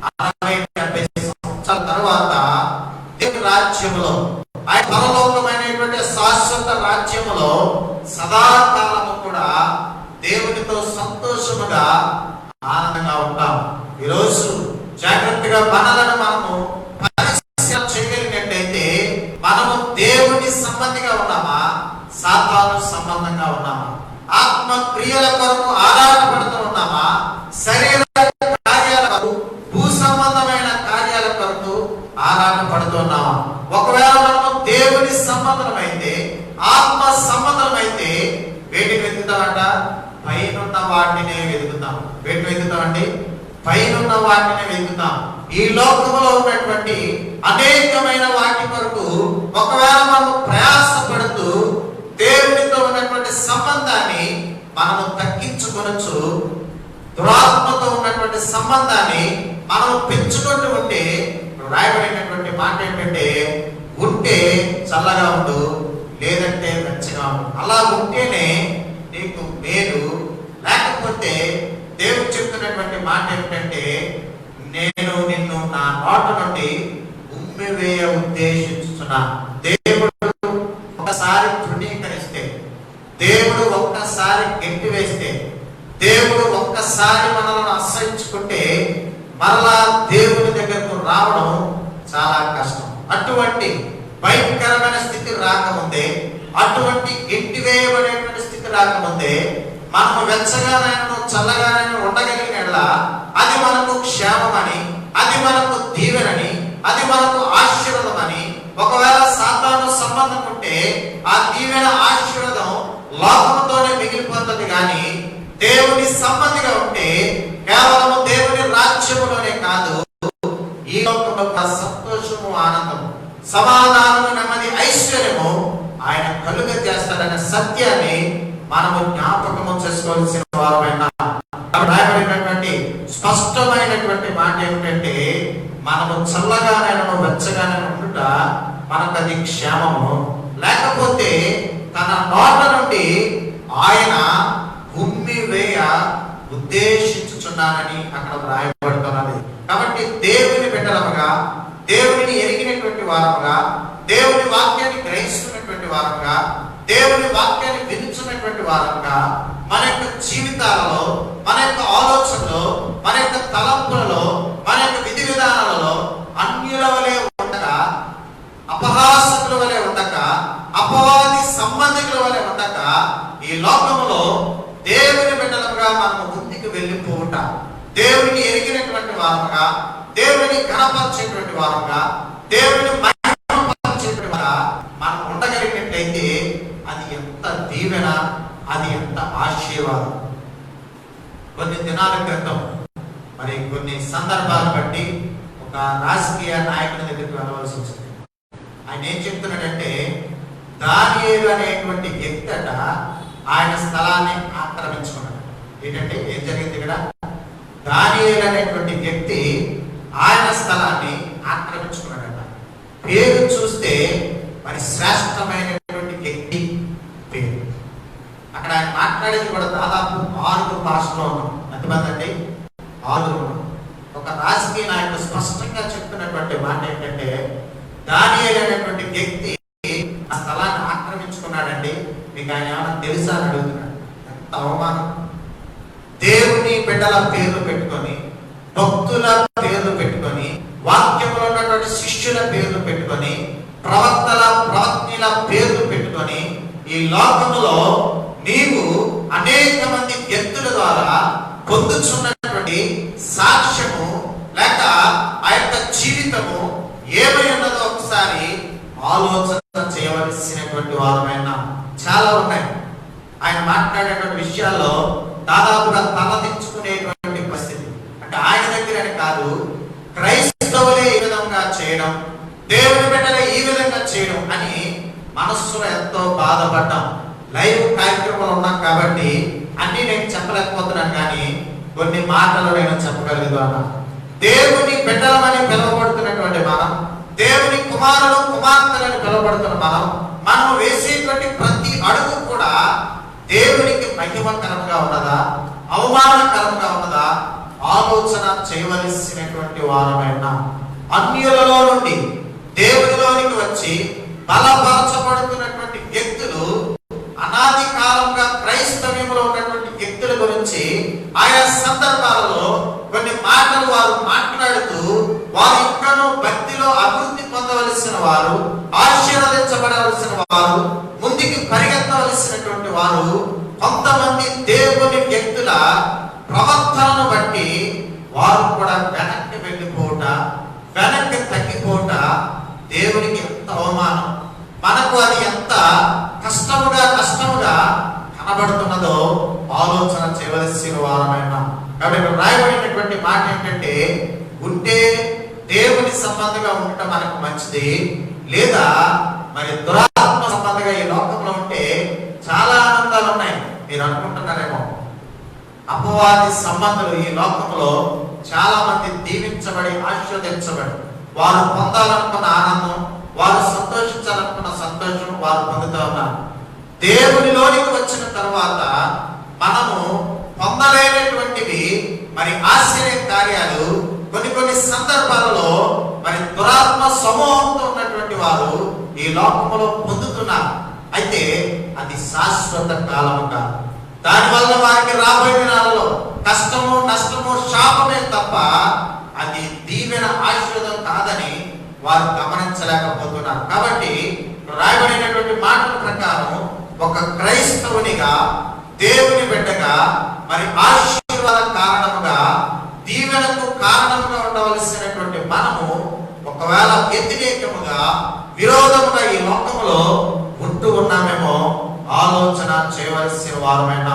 60-70 సంవత్సరాల తర్వాత దేవుని రాజ్యములో, ఆ పరలోకమైనటువంటి శాశ్వత రాజ్యములో సదాకాలము కూడా దేవునితో సంతోషముగా ఆనందంగా ఉంటాం. ఈరోజు జాగ్రత్తగా మనలను మనము పరిశీలన చేయగలిగినట్లయితే మనము దేవుని సంబంధిగా ఉన్నామా, సాతాను సంబంధంగా ఉన్నామా, ఆత్మ క్రియల కొరకు ఆరాటపడుతూ ఉన్నామా, శరీర కార్యాల కొరకు, భూ సంబంధమైన కార్యాల కొరకు ఆరాటపడుతున్నామా? ఒకవేళ మనము దేవుని సంబంధం అయితే, ఆత్మ సంబంధం అయితే వేటిని వెతుకుతామంట? పైనున్న వాటినే వెతుకుతాం. వేటిని వెతుకుతామండి? పైనున్న వాటిని వెతుకుతాం. ఈ లోకంలో ఉన్నటువంటి అనేకమైన వాటి కొరకు ఒకవేళ మనము ప్రయాసపడుతూ దేవునితో ఉన్నటువంటి సంబంధాన్ని మనము తగ్గించుకొనొచ్చు, దురాత్మతో ఉన్నటువంటి సంబంధాన్ని మనము పెంచుకుంటూ ఉంటే రాయబడినటువంటి మాట ఏంటంటే, ఉంటే చల్లగా ఉండు, లేదంటే వెచ్చగా ఉండు. అలా ఉంటేనే నీకు మేలు. లేకపోతే దేవుడు చెప్తున్నటువంటి మాట ఏమిటంటే, నేను నిన్ను నా నోట నుండి ఉమ్మివేయ ఉద్దేశిస్తున్నా. దేవుడు ఒక్కసారి తృణీకరిస్తే, దేవుడు ఒక్కసారి గెంటి వేస్తే, దేవుడు ఒక్కసారి మనల్ని అసహించుకుంటే మరలా దేవుని దగ్గరకు రావడం చాలా కష్టం. అటువంటి భయంకరమైన స్థితి రాకముందే, అటువంటి ఎట్టివేయబడేటువంటి స్థితి రాకముందే మనము వెచ్చగానైనా చల్లగానైనా ఉండగలిగిన అది మనకు క్షేమమని, అది మనకు దీవెనని, అది మనకు ఆశీర్వాదమని. ఒకవేళ సాతాను సంబంధం ఉంటే ఆ దీవెన ఆశీర్వాదం లోకంతోనే మిగిలిపోతుంది. కానీ దేవుని సంబంధిగా ఉంటే కేవలము దేవుని రాజ్యములోనే కాదు, ఈ లోకంలో సంతోషము, ఆనందము, సమాధానము, నెమ్మది, ఐశ్వర్యము ఆయన కలుగ చేస్తాడనే సత్యాన్ని మనము జ్ఞాపకము చేసుకోవాల్సిన వారమైనా. రాయబడినటువంటి స్పష్టమైనటువంటి మాట ఏమిటంటే, మనము చల్లగానైనా వెచ్చగానైనా ఉండుట మనకు అది క్షేమము. లేకపోతే తన నోట నుండి ఆయన ఉమ్మి వేయ ఉద్దేశించుచున్నానని అక్కడ రాయబడుతున్నది. కాబట్టి దేవుని బిడ్డలముగా, దేవుని ఎరిగినటువంటి వారముగా, దేవుని వాక్యాన్ని గ్రహిస్తున్నటువంటి వారముగా, దేవుని వాక్యాన్ని వినుచున్నటువంటి వారముగా మన యొక్క జీవితాలలో, మన యొక్క ఆలోచనలో, మన యొక్క తలంపులలో, మన యొక్క విధి విధానాలలో అన్యుల వలె ఉండక, అపహాసకుల వలె ఉండక, అపవాది సంబంధికుల వలె ఉండక, ఈ లోకంలో దేవుని బిడ్డలుగా మనము ముందుకు వెళ్ళిపోవుట, దేవుని ఎరిగినటువంటి వారముగా, దేవుని ఘనపరిచేటువంటి వారముగా, దేవుని మహిమపరిచేటువంటి వారుగా మనం ఉండగలిగినట్లయితే అది ఎంత దీవెన, అది ఎంత ఆశీర్వాదం. కొన్ని దినాల క్రితం మరి కొన్ని సందర్భాలు బట్టి ఒక రాజకీయ నాయకుని దగ్గరికి వెళ్ళవలసి వచ్చింది. ఆయన ఏం చెప్తున్నాడంటే, దానియేలు అనేటువంటి వ్యక్తి అట ఆయన స్థలాన్ని ఆక్రమించుకున్నాడు. ఏంటంటే ఏం జరిగింది ఇక్కడ? దానియేలు అనేటువంటి వ్యక్తి ఆయన స్థలాన్ని ఆక్రమించుకున్నాడట. పేరు చూస్తే మరి శ్రేష్టమైనటువంటి వ్యక్తి పేరు. అక్కడ ఆయన మాట్లాడేది కూడా దాదాపు 6 భాషలో ఉన్నాం. ఎంతమంది అండి? 6 ఉన్నాం. ఒక రాజకీయ నాయకుడు స్పష్టంగా చెప్తున్నటువంటి మాట ఏంటంటే, దానియేలు అనేటువంటి వ్యక్తి ఆ స్థలాన్ని ఆక్రమించుకున్నాడండి, మీకు ఆయన ఏమైనా తెలుసా అని అడుగుతున్నాడు. ఎంత అవమానం! దేవుని బిడ్డల పేర్లు పెట్టుకొని, భక్తుల పేర్లు పెట్టుకొని, వాక్యంలో ఉన్నటువంటి శిష్యుల పేర్లు పెట్టుకొని, ప్రవక్తల ప్రవక్తల పేర్లు పెట్టుకొని, ఈ లోకములో నీవు అనేక మంది వ్యక్తుల ద్వారా పొందుతున్నటువంటి సాక్ష్యము లేక ఆ యొక్క జీవితము ఏమై ఉన్నదో ఒకసారి ఆలోచన చేయవలసినటువంటి వారమైన చాలా ఉన్నాయి. ఆయన మాట్లాడేటువంటి విషయాల్లో దాదాపుగా తలదించుకునేటువంటి పరిస్థితి. అంటే ఆయన దగ్గర కాదు, క్రైస్తవులే ఈ విధంగా చేయడం, దేవుని బిడ్డలే ఈ విధంగా చేయడం అని మనస్సులో ఎంతో బాధపడ్డాం. లైవ్ కార్యక్రమాలు ఉన్నాం కాబట్టి అన్ని నేను చెప్పలేకపోతున్నాను, కానీ కొన్ని మాటలు నేను చెప్పగలుగుతాను. దేవుని బిడ్డలమని పిలువబడుతున్నటువంటి మనం, దేవుని కుమారులు కుమార్తెలని పిలువబడుతున్న మనం వేసేటువంటి ప్రతి అడుగు కూడా దేవునికి మహిమకరంగా ఉన్నదా, అవమానకరంగా ఉన్నదా ఆలోచన చేయవలసినటువంటి వారమైన. అన్యులలో నుండి దేవునిలోనికి వచ్చి బలపరచబడుతున్నటువంటి వ్యక్తులు, అనాది కాలంగా క్రైస్తవ్యంలో ఉన్నటువంటి వ్యక్తుల గురించి ఆయా సందర్భాలలో కొన్ని మాటలు వారు మాట్లాడుతూ, వారు ఇంకనూ భక్తిలో అభివృద్ధి పొందవలసిన వారు, ఆశీర్వదించబడవలసిన వారు, ముందుకు పరిగెత్తవలసినటువంటి వారు, కొంతమంది దేవుని వ్యక్తుల ప్రవర్తనను బట్టి వారు కూడా వెనక్కి వెళ్ళిపోవట, వెనక్కి తగ్గిపోవట దేవునికి ఎంత అవమానం, మనకు అది ఎంత కష్టముగా కనబడుతున్నదో ఆలోచన చేయవలసిన వారమైన. కాబట్టి రాయబడినటువంటి మాట ఏంటంటే, ఉంటే దేవుని సంబంధంగా ఉండటం మనకు మంచిది, లేదా మరి దురాత్మ సంబంధంగా ఈ లోకంలో ఉంటే చాలా ఆనందాలు ఉన్నాయి. మీరు అనుకుంటున్నారేమో, అపవాది సంబంధాలు ఈ లోకంలో చాలా మంది దీవించబడి ఆశీర్వదించబడి వారు పొందాలనుకున్న ఆనందం, వారు సంతోషించాలనుకున్న సంతోషం వారు పొందుతూ ఉన్నారు. దేవునిలోనికి వచ్చిన తర్వాత మనము పొందలేనటువంటివి మరి ఆశ్చర్య కార్యాలు కొన్ని సందర్భాలలో మరి దురాత్మ సమూహంతో ఉన్నటువంటి వారు ఈ లోకంలో పొందుతున్నారు. అయితే అది శాశ్వత కాలము కాదు. దానివల్ల వారికి రాబోయే దినాలలో కష్టము, నష్టము, శాపమే తప్ప అది దీవెన, ఆశీర్వాదం కాదని వారు గమనించలేకపోతున్నారు. కాబట్టి రాయబడినటువంటి మాటల ప్రకారం ఒక క్రైస్తవునిగా, దేవుని బిడ్డగా, మరి ఆశీర్వాద కారణముగా, దీవెనకు కారణముగా ఉండవలసినటువంటి మనము ఒకవేళ వ్యతిరేకముగా, విరోధముగా ఈ లోకములో ఉంటూ ఉన్నామేమో ఆలోచన చేయవలసిన వారమైన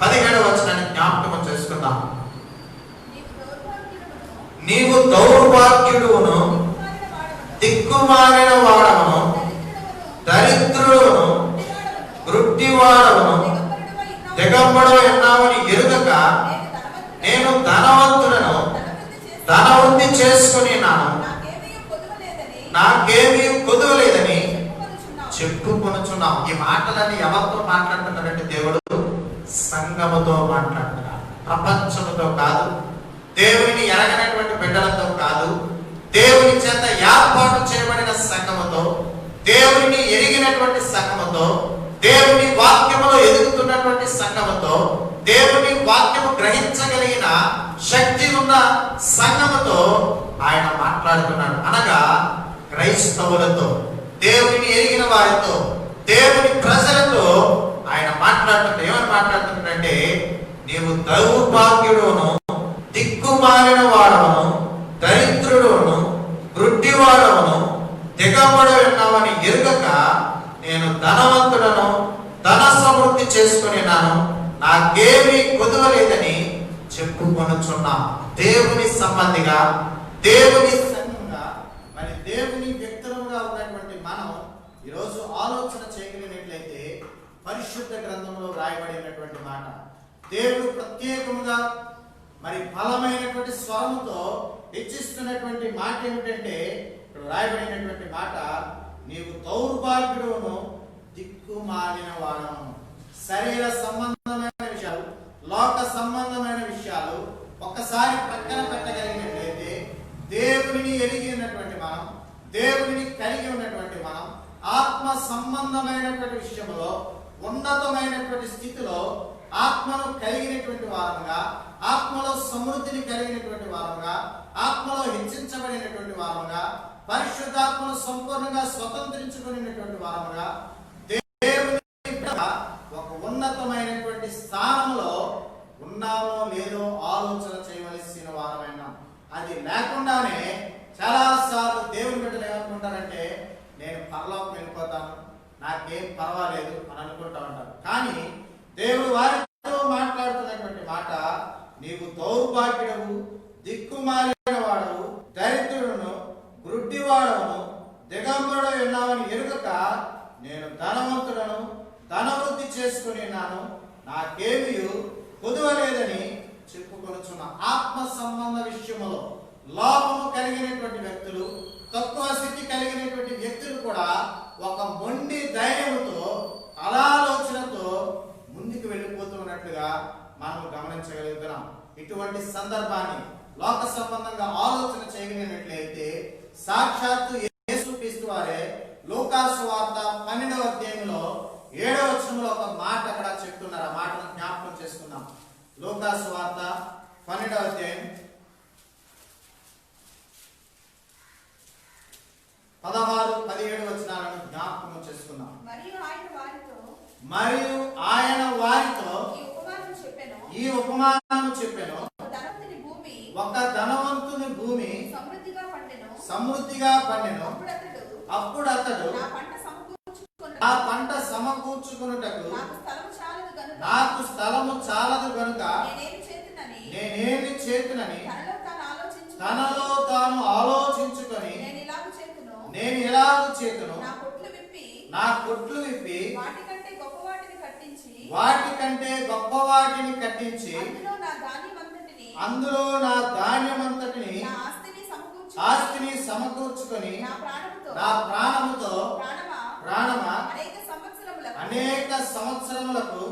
17వ వచనాన్ని జ్ఞాపకం చేసుకుందాం. నీవు దౌర్భాగ్యుడును, దిక్కుమాలిన వాడవును, దరిద్రుడును, గ్రుడ్డివాడవును, దిగంబడు ఉన్నావని ఎరుగక నేను ధనవంతులను ధనవృద్ధి చేసుకుని నాకేమీ కొదువలేదని చెప్పుకొనుచున్నాం. ఈ మాటలన్నీ ఎవరితో మాట్లాడుతున్నారంటే దేవుడు సంఘముతో మాట్లాడుతున్నారు. ప్రపంచముతో కాదు, దేవుని ఎరగనటువంటి బిడ్డలతో కాదు, దేవుని చేత ఏర్పాటు చేయబడిన సంఘముతో, దేవుని ఎరిగినటువంటి సంఘముతో, దేవుని వాక్యములో ఎదుగుతున్నటువంటి సంఘముతో, దేవుని వాక్యము గ్రహించగలిగిన శక్తి ఉన్న సంఘముతో ఆయన మాట్లాడుతున్నాడు. అనగా క్రైస్తవులతో, దేవుని ఎరిగిన వారితో, దేవుని ప్రజలతో ఆయన మాట్లాడుతుంటే ఏమని మాట్లాడుతుంటే, నీవు దౌర్భాగ్యుడును, దిక్కుమాలిన వాడవను, దరిద్రుడును, గ్రుడ్డివాడవను, దిగంబడు ఉన్నావని ఎరుగక నేను ధనవంతుడను, ధన సమృద్ధి చేసుకున్నాను, నాకేమీ కొదవలేదని చెప్పుకొనుచున్నా. దేవుని సంబంధిగా, దేవుని సంఘంగా, మరి దేవుని వ్యక్తులుగా ఉన్నటువంటి మనం ఈరోజు ఆలోచన చేయగలిగినట్లయితే పరిశుద్ధ గ్రంథంలో రాయబడినటువంటి మాట, దేవుడు ప్రత్యేకముగా మరి బలమైనటువంటి స్వరముతో హెచ్చిస్తున్నటువంటి మాట ఏమిటంటే, ఇక్కడ రాయబడినటువంటి మాట, నీవు దౌర్భాగ్యుడును, దిక్కుమాలిన వాడను. శరీర సంబంధమైన విషయాలు, లోక సంబంధమైన విషయాలు ఒక్కసారి పక్కన పెట్టగలిగినట్లయితే, దేవుని ఎరిగినటువంటి మనం, దేవుని కలిగి ఉన్నటువంటి మనం, ఆత్మ సంబంధమైనటువంటి విషయంలో ఉన్నతమైనటువంటి స్థితిలో ఆత్మను కలిగినటువంటి వారంగా, ఆత్మలో సమృద్ధిని కలిగినటువంటి వారంగా, ఆత్మలో హెచ్చించబడినటువంటి వారంగా, పరిశుద్ధాత్మను సంపూర్ణంగా స్వతంత్రించుకునేటువంటి వారంగా, దేవుని ఒక ఉన్నతమైనటువంటి స్థానంలో ఉన్నామో లేదో ఆలోచన చేయవలసిన వారమైన. అది లేకుండానే చాలా సార్లు దేవుని బిడ్డలు ఏమనుకుంటారంటే, నేను పరలోకం వెళ్ళిపోతాను, నాకేం పర్వాలేదు అని అనుకుంటా ఉంటారు. కానీ దేవుడు వారితో మాట్లాడుతున్నటువంటి మాట, నీవు దౌర్భాగ్యుడవు, దిక్కుమాలిన వాడవు, దరిద్రుడును, గ్రుడ్డివాడవును, దిగంబరుడు ఉన్నావని ఎరుగక నేను ధనవంతుడను, ధనవృద్ధి చేసుకున్నాను, నాకేమీ కొదవలేదని చెప్పుకొనుచున్న. ఆత్మ సంబంధ విషయములో లోపము కలిగినటువంటి వ్యక్తులు, తక్కువ స్థితి కలిగినటువంటి వ్యక్తులు కూడా ఒక మొండి ధైర్యంతో, అనాలోచనతో ముందుకు వెళ్ళిపోతున్నట్లుగా మనం గమనించగలుగుతున్నాం. ఇటువంటి సందర్భాన్ని లోక సంబంధంగా ఆలోచన చేయగలిగినట్లయితే సాక్షాత్తు యేసుక్రీస్తు వారే లూకాసు వార్త 12వ అధ్యాయంలో 7వ వచనంలో ఒక మాట అక్కడ చెప్తున్నారు. ఆ మాటను జ్ఞాపకం చేసుకుందాం. లూకాసు వార్త 12వ అధ్యాయం 16-17 వచనాలను జ్ఞాపకం చేసుకుందాం. మరియు ఆయన వారితో ఈ ఉపమానము చెప్పెను. ఒక ధనవంతుని భూమి సమృద్ధిగా పండెను. అప్పుడు అతడు ఆ పంట సమకూర్చుకొనుటకు నాకు స్థలము చాలదు గనుక నేనేమి చేతునని తనలో తాను ఆలోచించుకొని నేను ఎలాగ చేతును, నా కొట్లు విప్పి వాటికంటే గొప్ప వాటిని కట్టించి అందులో నా ధాన్యమంతటిని ఆస్తిని సమకూర్చుకొని నా ప్రాణముతో ప్రాణమా అనేక సంవత్సరములకు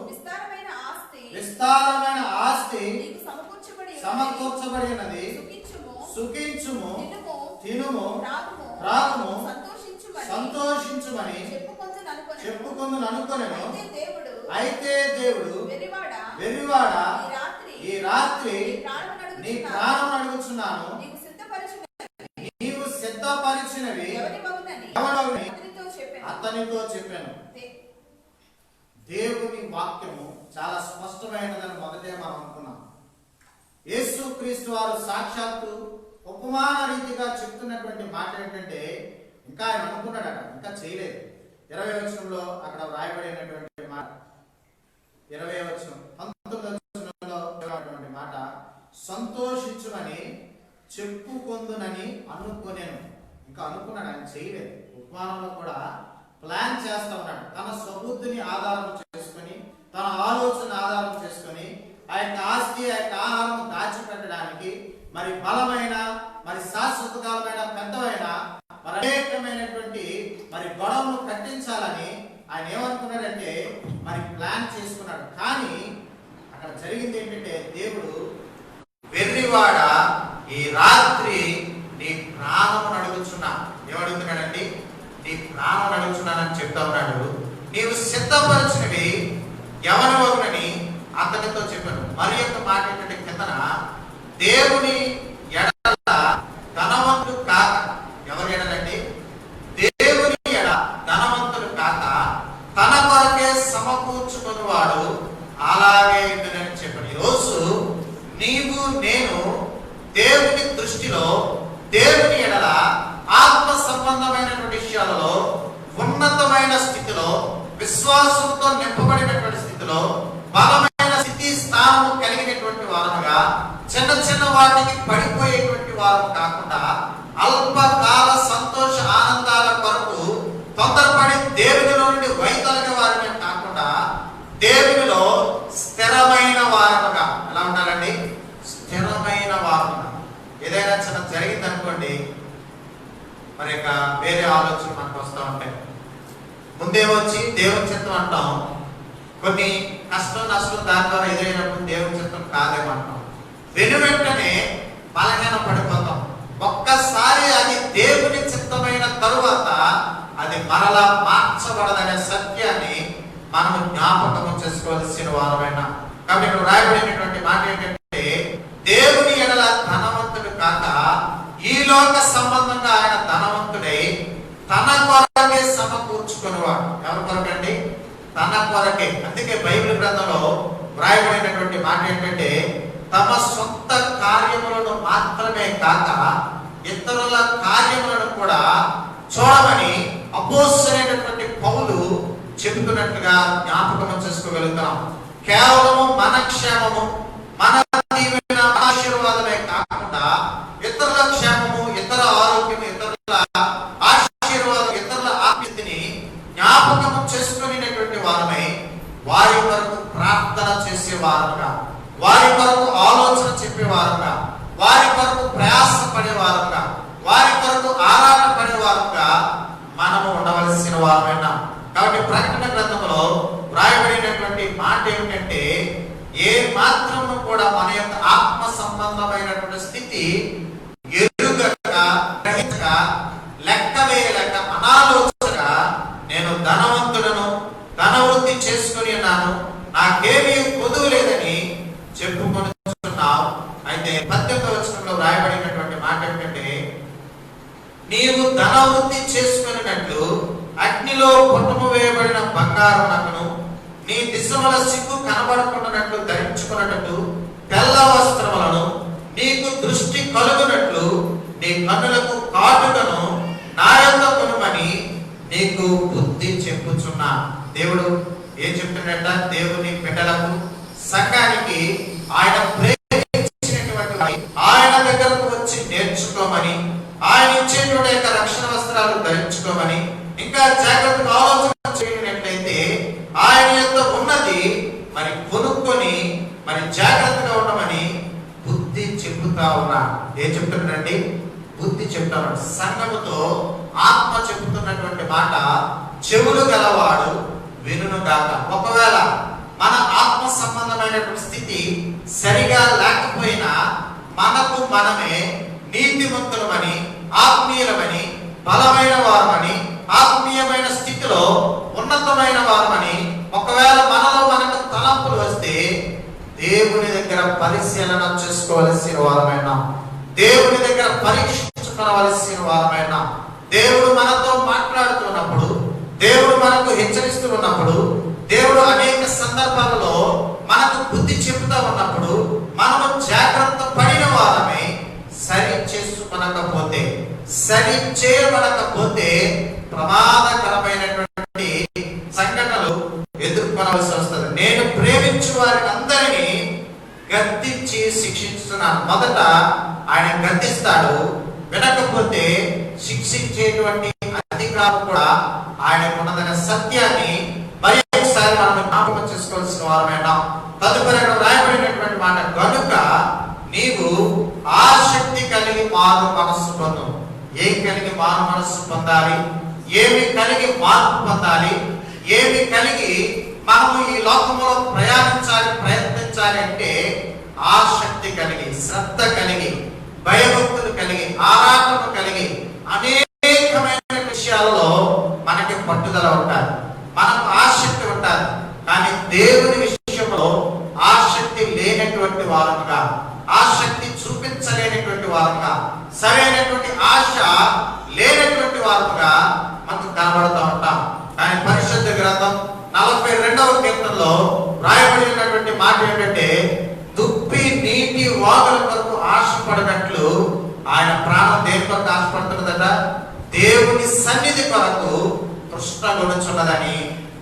విస్తారమైన ఆస్తి సమకూర్చబడినది. సుఖించుము, తినుము, త్రాగుము, సంతోషించుమని చెప్పుకొందును అనుకొనెను. అయితే దేవుడు వెర్రివాడా ఈ రాత్రి నీ ప్రాణం అడుగుచున్నాను, నీవు సిద్ధపరిచినవి అతనితో చెప్పాను. దేవుని వాక్యము చాలా స్పష్టమైనదని మొదటే మనం అనుకున్నాం. యేసు క్రీస్తు వారు సాక్షాత్తు ఉపమాన రీతిగా చెప్తున్నటువంటి మాట ఏంటంటే, ఇంకా ఆయన అనుకున్నాడట, ఇంకా చేయలేదు. 20వ వచనంలో అక్కడ వ్రాయబడినటువంటి మాట, 20వ వచనం 19వ వచనంలో ఉన్నటువంటి మాట, సంతోషించుమని చెప్పుకొందునని అనుకోనేను. ఇంకా అనుకున్నాడు, ఆయన చేయలేదు. ఉపమానంలో కూడా ప్లాన్ చేస్తా ఉన్నాడు. తన స్వబుద్ధిని ఆధారం చేసుకొని, తన ఆలోచన ఆధారం చేసుకొని, ఆ యొక్క ఆస్తి, ఆ యొక్క ఆహారం దాచిపెట్టడానికి మరి బలమైన, మరి శాశ్వత కాలమైన, పెద్దమైన, మరి అనేకమైనటువంటి మరి గొడవను కట్టించాలని ఆయన ఏమనుకున్నాడంటే మరి ప్లాన్ చేసుకున్నాడు. కానీ అక్కడ జరిగింది ఏంటంటే, దేవుడు వెర్రివాడ ఈ రాత్రి నీ ప్రాణం అడుగుచున్నా, ఏమడుగుతున్నాడండి? నీ ప్రాణం అడుగుచున్నానని చెప్తా ఉన్నాడు. నీవు సిద్ధపరచినవి ఎవరి వగునని అతనితో చెప్పాను. మరి యొక్క మాట ఏంటంటే, కిందన దేవుని ఎడల ధనవంతుడు కాక, ఎవరి ఎడలండి? దేవుని ఎడ ధనవంతుడు కాక తన కొరకే సమకూర్చుకుని వాడు అలాగే ఉందని చెప్పాను. ఈరోజు నీవు నేను దేవుని దృష్టిలో, దేవుని ఎడల ఆత్మ సంబంధమైనటువంటి విషయాలలో ఉన్నతమైన స్థితిలో, విశ్వాసంతో నింపబడినటువంటి స్థితిలో, బలమైన స్థితి స్థానము కలిగినటువంటి వారముగా, చిన్న చిన్న వాటికి పడిపోయేటువంటి వారు కాకుండా, అల్పకాల సంతోష ఆనందాల కొరకు తొందరపడి దేవునిలో నుండి వైతొలగే వారిని కాకుండా, దేవునిలో స్థిరమైన వారముగా ఎలా ఉండాలండి? స్థిరమైన వారముగా. ఏదైనా చిన్న జరిగింది అనుకోండి, మరి ఇక వేరే ఆలోచనలు మనకు వస్తూ ఉంటాయి. ముందేమొచ్చి దేవుని చిత్తం అంటాం, కొన్ని కష్టం నష్టం దాని ద్వారా ఎదురైనప్పుడు దేవుని చిత్తం కాదేమంటాం. వెంటనే బలహీన పడిపోతాం. ఒక్కసారి అది దేవుని చిత్తమైన తరువాత అది మరలా మార్చబడదనే సత్యాన్ని మనం జ్ఞాపకం చేసుకోవాల్సిన వారమైన. కాబట్టి ఇక్కడ రాయబడినటువంటి మాట ఏంటంటే, దేవుని ఎడల ధనవంతుడు కాక ఈ లోక సంబంధంగా ఆయన ధనవంతుడై తన కొరకే సమకూర్చుకునేవాడు. ఎవరి కొరకండి? తన కొరకే. అందుకే బైబిల్ గ్రంథంలో వ్రాయబడినటువంటి మాట ఏంటంటే, తమ సొంత కార్యములను మాత్రమే కాక ఇతరుల కార్యములను కూడా చూడమని అపోస్తలుడైనటువంటి పౌలు చెబుతున్నట్లుగా జ్ఞాపకం చేసుకోగలుగుతాం. కేవలము మన క్షేమము, మన దీవెన, ఆశీర్వాదమే కాకుండా ఇతరుల క్షేమము, ఇతర ఆరోగ్యం, ఇతరుల ఆశీర్వాదం, ఇతరుల ఆప్యతని జ్ఞాపకం చేసుకునేటువంటి వారమై వారి వరకు ప్రార్థన చేసే వారుగా, వారి కొరకు ఆలోచన చెప్పేవారుగా, వారి కొరకు ప్రయాస పడేవారుగా, వారి కొరకు ఆరాట పడేవారుగా మనము ఉండవలసిన వారమైనా. కాబట్టి ప్రకటన గ్రంథంలో వ్రాయబడినటువంటి మాట ఏమిటంటే, ఏ మాత్రము కూడా మన యొక్క ఆత్మ సంబంధమైనటువంటి స్థితి ఎరుగక, గ్రహించక, లెక్క వేయలేక, అనాలోచనగా నేను ధనవంతుడను, ధనవృద్ధి చేసుకుని ఉన్నాను, నాకేమీ కొదువు లేదని చెప్పుకొనిచున్నావు. అయితే 18వ వచనంలో వ్రాయబడినటువంటి మాట ఏంటంటే, నీవు ధనవృద్ధి చేసుకున్నట్లు అగ్నిలో పుటము వేయబడిన బంగారం నగను, నీ దిశముల సిగ్గు కనబడకుండానట్లు ధరించుకున్నట్టు తెల్ల వస్త్రములను, నీకు దృష్టి కలుగునట్లు నీ కన్నులకు కాటుకను నాయందు కొనుమని నీకు బుద్ధి చెప్పుచున్నా. దేవుడు ఏం చెప్తున్నట్ట? దేవుని బిడ్డలకు, సంఘానికి ఆయన ప్రేమించినటువంటి ఆయన దగ్గరకు వచ్చి నేర్చుకోమని, ఆయన ఇచ్చేటువంటి యొక్క రక్షణ వస్త్రాలు ధరించుకోమని, ఇంకా జాగ్రత్తగా ఆలోచన చేయనట్లయితే ఆయన యొక్క ఉన్నది మరి కొనుక్కొని మరి జాగ్రత్తగా ఉండమని బుద్ధి చెబుతా ఉన్నా. ఏం చెప్తున్నాడండి? బుద్ధి చెప్తా ఉన్నాడు. సంఘముతో ఆత్మ చెబుతున్నటువంటి మాట చెవులు గలవాడు వినును గాక. ఒకవేళ మన ఆత్మ సంబంధమైనటువంటి స్థితి సరిగా లేకపోయినా మనకు మనమే నీతిమంతులమని, ఆత్మీయులమని, బలమైన వారమని, ఆత్మీయమైన స్థితిలో ఉన్నతమైన వారమని ఒకవేళ మనలో మనకు తలంపులు వస్తే దేవుని దగ్గర పరిశీలన చేసుకోవలసిన వారమైన, దేవుని దగ్గర పరీక్షించుకోవలసిన వారమైన, దేవుడు మనతో మాట్లాడుతున్నప్పుడు, దేవుడు మనకు హెచ్చరిస్తూ ఉన్నప్పుడు, దేవుడు అనేక సందర్భాలలో మనకు బుద్ధి చెబుతా ఉన్నప్పుడు మనము జాగ్రత్త పడిన వారమే. సరి చేసుకొనకపోతే, సరి చేయబడకపోతే ప్రమాదకరమైనటువంటి సంఘటనలు ఎదుర్కొనవలసి వస్తుంది. నేను ప్రేమించు వారిని అందరినీ గద్దించి శిక్షిస్తున్నాను. మొదట ఆయన గద్దిస్తాడు, వినకపోతే శిక్షించేటువంటి అధికారం కూడా ఆయనకు ఉన్నదనే సత్యాన్ని మరి ఒకసారి మనం జ్ఞాపకం చేసుకోవాల్సిన వారమైన. తదుపరి అక్కడ రాయబడినటువంటి మాట, కనుక నీవు ఆసక్తి కలిగి మారు మనస్సు పొందు. ఏం కలిగి మారు మనస్సు పొందాలి? ఏమి కలిగి మార్పు పొందాలి? ఏమి కలిగి మనము ఈ లోకంలో ప్రయత్నించాలి అంటే ఆసక్తి కలిగి, శ్రద్ధ కలిగి, భయభక్తులు కలిగి, ఆరాటం కలిగి, అనేకమైన విషయాలలో మనకి పట్టుదల ఉంటారు, మనకు ఆసక్తి ఉంటారు. కానీ దేవుని విషయంలో ఆసక్తి లేనటువంటి వారముగా, ఆసక్తి చూపించలేనటువంటి వారముగా, సరైనటువంటి ఆశ లేనటువంటి వారముగా మనకు కనబడుతూ ఉంటాం. కానీ పరిశుద్ధ గ్రంథం 42వ కీర్తనలో రాయబడినటువంటి మాట ఏంటంటే, దుప్పి నీటి వాగుల కొరకు ఆశపడినట్లు ఆయన ప్రాణం దేని కొరకు ఆశపడుతున్నదట? దేవుని సన్నిధి కొరకు తృష్ణగొనుచున్నదని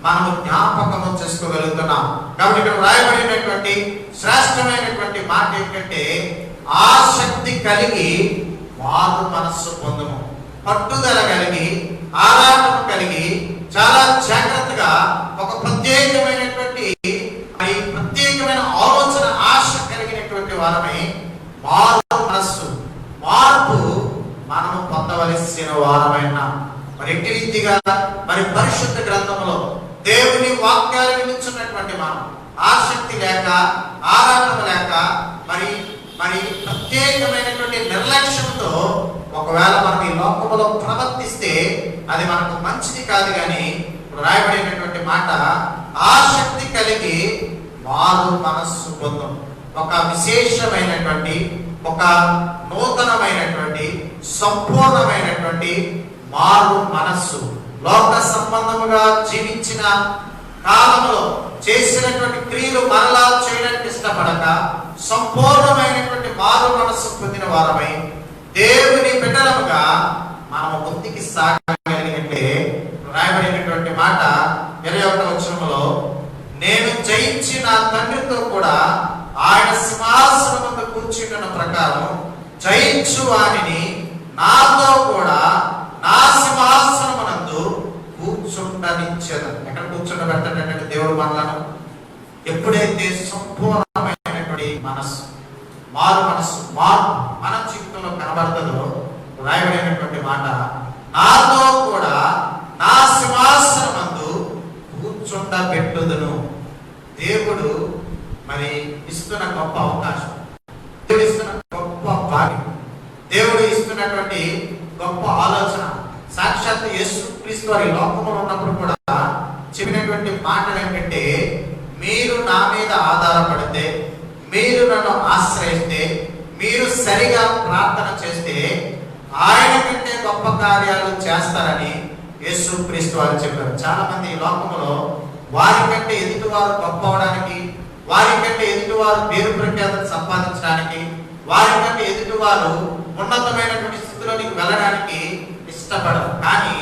మనము జ్ఞాపకము చేసుకోగలుగుతున్నాం. కాబట్టి ఇక్కడ రాయబడినటువంటి శ్రేష్టమైనటువంటి మాట ఏంటంటే, ఆసక్తి కలిగి మారు మనస్సు పొందుము. పట్టుదల కలిగి, ఆరాటం కలిగి, చాలా జాగ్రత్తగా ఒక ప్రత్యేకమైనటువంటి ఆలోచన, ఆశ కలిగినటువంటి వారమై మారు మనస్సు, మార్పు మనము పొందవలసిన వారమైన. మరి ఎట్టి రీతిగా మరి పరిశుద్ధ గ్రంథంలో దేవుని వాక్యాలు వినిస్తున్నటువంటి మనం ఆసక్తి లేక, ఆరాటం లేక, మరి ప్రత్యేకమైనటువంటి నిర్లక్ష్యంతో ఒకవేళ మనం ఈ లోకంలో ప్రవర్తిస్తే అది మనకు మంచిది కాదు. కానీ రాయబడినటువంటి మాట, ఆసక్తి కలిగి మారు మనస్సు పొందం. ఒక విశేషమైనటువంటి, ఒక నూతనమైనటువంటి, సంపూర్ణమైనటువంటి మారు మనస్సు. లోక సంబంధముగా జీవించిన కాలంలో చేసినటువంటి క్రియలు మరలా చేయడానికి ఇష్టపడక సంపూర్ణమైనటువంటి మారు మనస్సు పొందిన వారమై దేవుని బిడ్డలముగా మనము ముందుకి సాగగలిగినట్లే రాయబడినటువంటి మాట 21వ వచనములో, నేను జయించి నా తండ్రితో కూడా ఆయన సింహాసనం మీద కూర్చున్న ప్రకారం జయించు వానిని నాతో కూడా నా సింహాసనమునందు కూర్చుండనిచ్చేది. ఎక్కడ కూర్చుండబెడతాడంటే దేవుడు మనలను ఎప్పుడైతే సంపూర్ణమైనటువంటి మనస్సు, మారు మనస్సు, మార్పు మన జీవితంలో కనబడుతుందో రాయబడినటువంటి మాట, నాతో కూడా నా సింహాసనమందు కూర్చుండబెట్టుదును. దేవుడు మరి ఇస్తున్న గొప్ప అవకాశం, దేవుడు ఇస్తున్న గొప్ప భాగ్యం, దేవుడు ఇస్తున్నటువంటి గొప్ప ఆలోచన. సాక్షాత్ యేసుక్రీస్తు వారి లోకంలో ఉన్నప్పుడు కూడా చెప్పినటువంటి మాటలు ఏంటంటే, మీరు నా మీద ఆధారపడితే, మీరు నన్ను ఆశ్రయిస్తే, మీరు సరిగా ప్రార్థన చేస్తే ఆయన కంటే గొప్ప కార్యాలు చేస్తారని యేసుక్రీస్తు వారు చెప్పారు. చాలా మంది ఈ లోకంలో వారి కంటే ఎదుటివారు గొప్ప అవడానికి, వారి కంటే ఎదుటివారు పేరు ప్రఖ్యాతలు సంపాదించడానికి, వారి కంటే ఎదుటివారు ఉన్నతమైనటువంటి స్థితిలోనికి వెళ్ళడానికి ఇష్టపడరు. కానీ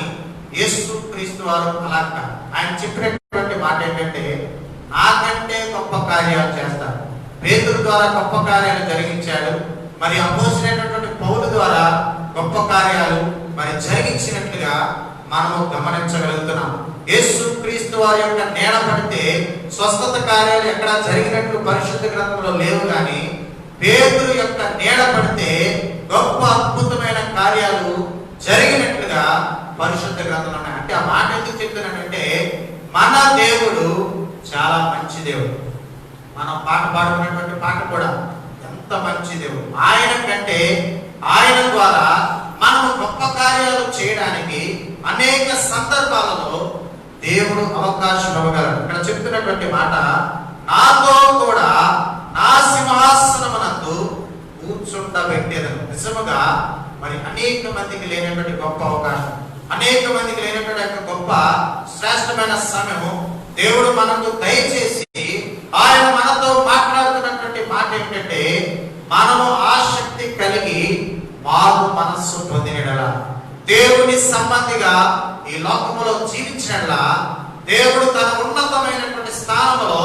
యేసుక్రీస్తు వారు అలా కాదు. ఆయన చెప్పినటువంటి మాట ఏంటంటే, నాకంటే గొప్ప కార్యాలు చేస్తారు. పేతురు ద్వారా గొప్ప కార్యాలు జరిగించాడు. మరి అపోస్తలుడైనటువంటి పౌలు ద్వారా గొప్ప కార్యాలు మరి జరిగించినట్లుగా మనము గమనించగలుగుతున్నాం. యేసుక్రీస్తు వారి యొక్క నీడ పడితే స్వస్థత కార్యాలు ఎక్కడ జరిగినట్లు పరిశుద్ధ గ్రంథంలో లేవు. కానీ పేతురు యొక్క నీడ పడితే గొప్ప అద్భుతమైన కార్యాలు జరిగినట్లుగా పరిశుద్ధ గ్రంథంలో ఉన్నాయి. అంటే ఆ మాట ఎందుకు చెప్తున్నానంటే, మన దేవుడు చాలా మంచి దేవుడు. మనం పాట పాడుకున్నటువంటి పాట కూడా ఎంత మంచి దేవుడు. ఆయన కంటే, ఆయన ద్వారా మనం గొప్ప కార్యాలు చేయడానికి అనేక సందర్భాలలో దేవుడు అవకాశం ఇవ్వగలడు. ఇక్కడ చెప్తున్నటువంటి మాట, నాతో కూడా నా సింహాసనమునందు కూర్చుండబెట్టేదను. నిజముగా మరి అనేక మందికి లేనటువంటి గొప్ప అవకాశం, అనేక మందికి లేనటువంటి గొప్ప శ్రేష్టమైన సమయం దేవుడు మనకు దయచేసి ఆయన మనతో మాట్లాడుతున్నటువంటి మాట ఏమిటంటే, మనము ఆసక్తి కలిగి మారు మనస్సు పొందినలా, దేవుని సంబంధిగా ఈ లోకములో జీవించినలా, దేవుడు తన ఉన్నతమైనటువంటి స్థానంలో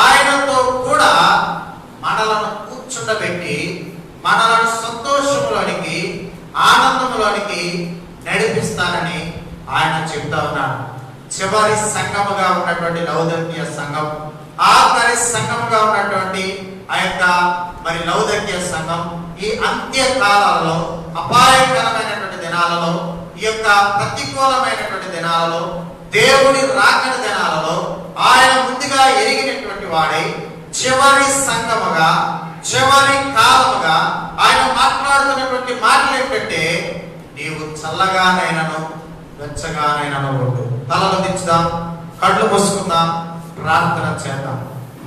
ఆయనతో కూడా మనలను కూర్చుండబెట్టి మనలను సంతోషంలోనికి, ఆనందంలోనికి నడిపిస్తానని ఆయన చెప్తా ఉన్నాడు. చివరి సంఘముగా ఉన్నటువంటి లౌదకీయ సంఘం, ఆఖరి సంఘముగా ఉన్నటువంటి ఆ యొక్క మరి లౌదకీయ సంఘం ఈ అంత్య కాలాలలో, అపాయకరమైనటువంటి దినాలలో, ఈ యొక్క ప్రతికూలమైనటువంటి దినాలలో, దేవుడి రాకడ దినాలలో ఆయన ముందుగా ఎరిగినటువంటి వాడై చివరి సంఘముగా, చివరి కాలముగా ఆయన మాట్లాడుతున్నటువంటి మాటలు ఏంటంటే, నీవు చల్లగానైనను వెచ్చగానైనను ఉండు. తలలు దించుదాం, కళ్ళు మూసుకుందాం, ప్రార్థన చేద్దాం.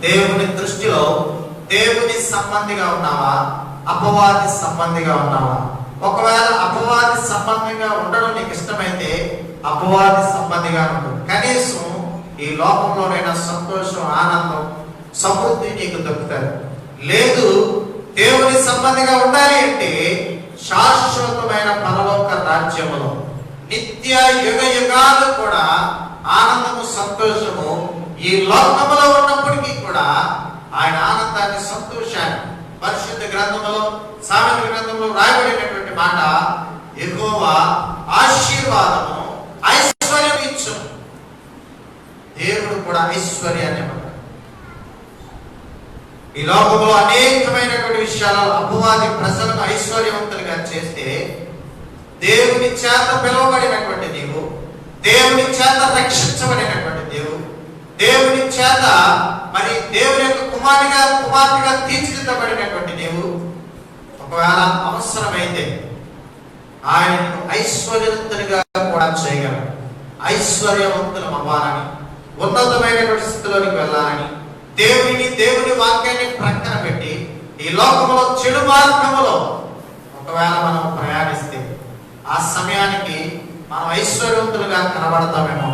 దేవుని దృష్టిలో దేవుని సంబంధిగా ఉన్నావా, అపవాది సంబంధిగా ఉన్నావా? ఒకవేళ అపవాది సంబంధిగా ఉండడం నీకు ఇష్టమైతే అపవాది సంబంధిగా ఉండు. కనీసం ఈ లోకంలోనైనా సంతోషం, ఆనందం, సమృద్ధి నీకు దొరుకుతాయి. లేదు దేవుని సంబంధిగా ఉండాలి అంటే శాశ్వతమైన పరలోక రాజ్యములో నిత్య యుగ యుగాలు కూడా ఆనందము, సంతోషము ఈ లోకములో ఉన్నప్పటికీ కూడా ఆయన ఆనందాన్ని, సంతోషాన్ని పరిశుద్ధ గ్రంథములో, సామెతల గ్రంథంలో రాయబడినటువంటి మాట, యెహోవా ఆశీర్వాదము ఐశ్వర్యం ఇచ్చును. దేవుడు కూడా ఐశ్వర్యాన్ని ఇవ్వడు. ఈ లోకంలో అనేకమైనటువంటి విషయాలలో అపవాది ప్రజలను ఐశ్వర్యవంతులుగా చేస్తే, దేవుని చేత పిలువబడినటువంటి నీవు, దేవుని చేత రక్షించబడినటువంటి నీవు, దేవుని చేత మరి దేవుని యొక్క కుమార్తెగా తీర్చిదిద్దబడినటువంటి నీవు, ఒకవేళ అవసరమైతే ఆయన ఐశ్వర్యవంతునిగా కూడా చేయగలడు. ఐశ్వర్యవంతులం అవ్వాలని, ఉన్నతమైనటువంటి స్థితిలోనికి వెళ్ళాలని, దేవుని వాక్యాన్ని ప్రక్కన పెట్టి ఈ లోకంలో చెడు మార్గములో ఒకవేళ మనం ప్రయాణిస్తే ఆ సమయానికి మనం ఐశ్వర్యవంతులుగా కనబడతామేమో.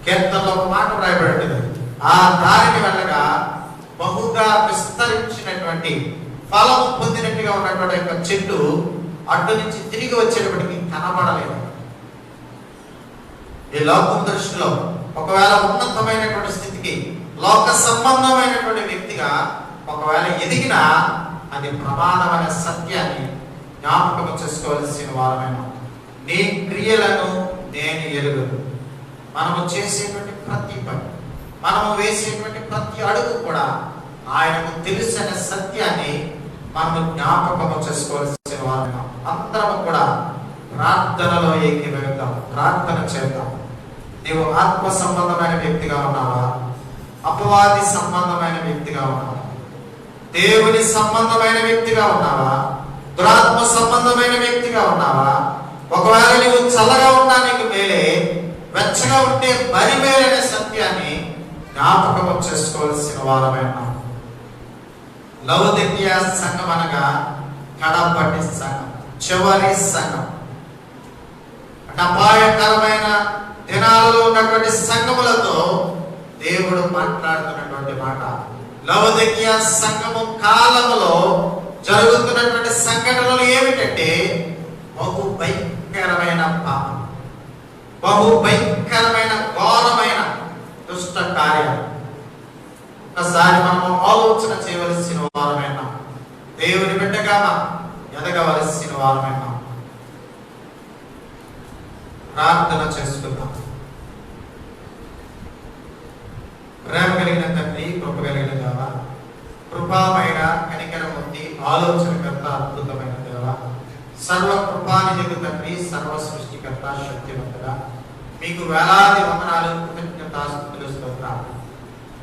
కీర్తనలో ఒక మాట రాయబడింది, ఆ దారిని వెళ్ళగా బహుగా విస్తరించినటువంటి ఫలం పొందినట్టుగా ఉన్నటువంటి యొక్క చెట్టు అడ్డు నుంచి తిరిగి వచ్చేటప్పటికి కనబడలేదు. ఈ లోకం దృష్టిలో ఒకవేళ ఉన్నతమైనటువంటి స్థితికి, లోక సంబంధమైనటువంటి వ్యక్తిగా ఒకవేళ ఎదిగినా అది ప్రమాదమైన సత్యాన్ని జ్ఞాపకం చేసుకోవాల్సిన వారమేమో. నీ క్రియలను నేను ఎరుగును. మనము చేసేటువంటి ప్రతి పని, మనము వేసేటువంటి ప్రతి అడుగు కూడా ఆయనకు తెలిసిన సత్యాన్ని మనము జ్ఞాపకము చేసుకోవాల్సిన వారమేమో. అందరము కూడా ప్రార్థనలో ఏకీభవిద్దాం, ప్రార్థన చేద్దాం. నీవు ఆత్మ సంబంధమైన వ్యక్తిగా ఉన్నావా, అపవాది సంబంధమైన వ్యక్తిగా ఉన్నావా, దేవుని సంబంధమైన వ్యక్తిగా ఉన్నావా, దురాత్మ సంబంధమైన వ్యక్తిగా ఉన్నావా? ఒకవేళ నీవు చల్లగా ఉన్నా నీకు మేలే, వెచ్చగా ఉంటే మరి మేలైన సత్యాన్ని జ్ఞాపకం చేసుకోవాల్సిన వారమైన లౌదకీయ సంఘం అనగా కడపటి సంఘం, చివరి సంఘం. అపాయకరమైన దినాలలో ఉన్నటువంటి సంఘములతో దేవుడు మాట్లాడుతున్నటువంటి మాట. లౌదకీయ సంఘము కాలములో జరుగుతున్నటువంటి సంఘటనలు ఏమిటంటే, బహు భయంకరమైన పాపం, బహు భయంకరమైన ఘోరమైన దుష్ట కార్యాలు. ఒకసారి మనము ఆలోచన చేయవలసిన వారమైన, దేవుని బిడ్డగా ఎదగవలసిన వారమైన. ప్రార్థన చేసుకుందాం. ప్రేమ కలిగిన తండ్రి, కృప కలిగిన దేవ, కృపామైన కనికరమూర్తి, ఆలోచనకర్త, అద్భుతమైన దేవ, సర్వ కృపానిధికి తండ్రి, సర్వ సృష్టికర్త, శక్తివంతుడా, మీకు వేలాది వందనాలు, కృతజ్ఞతాస్తుతులు, స్తోత్రాలు.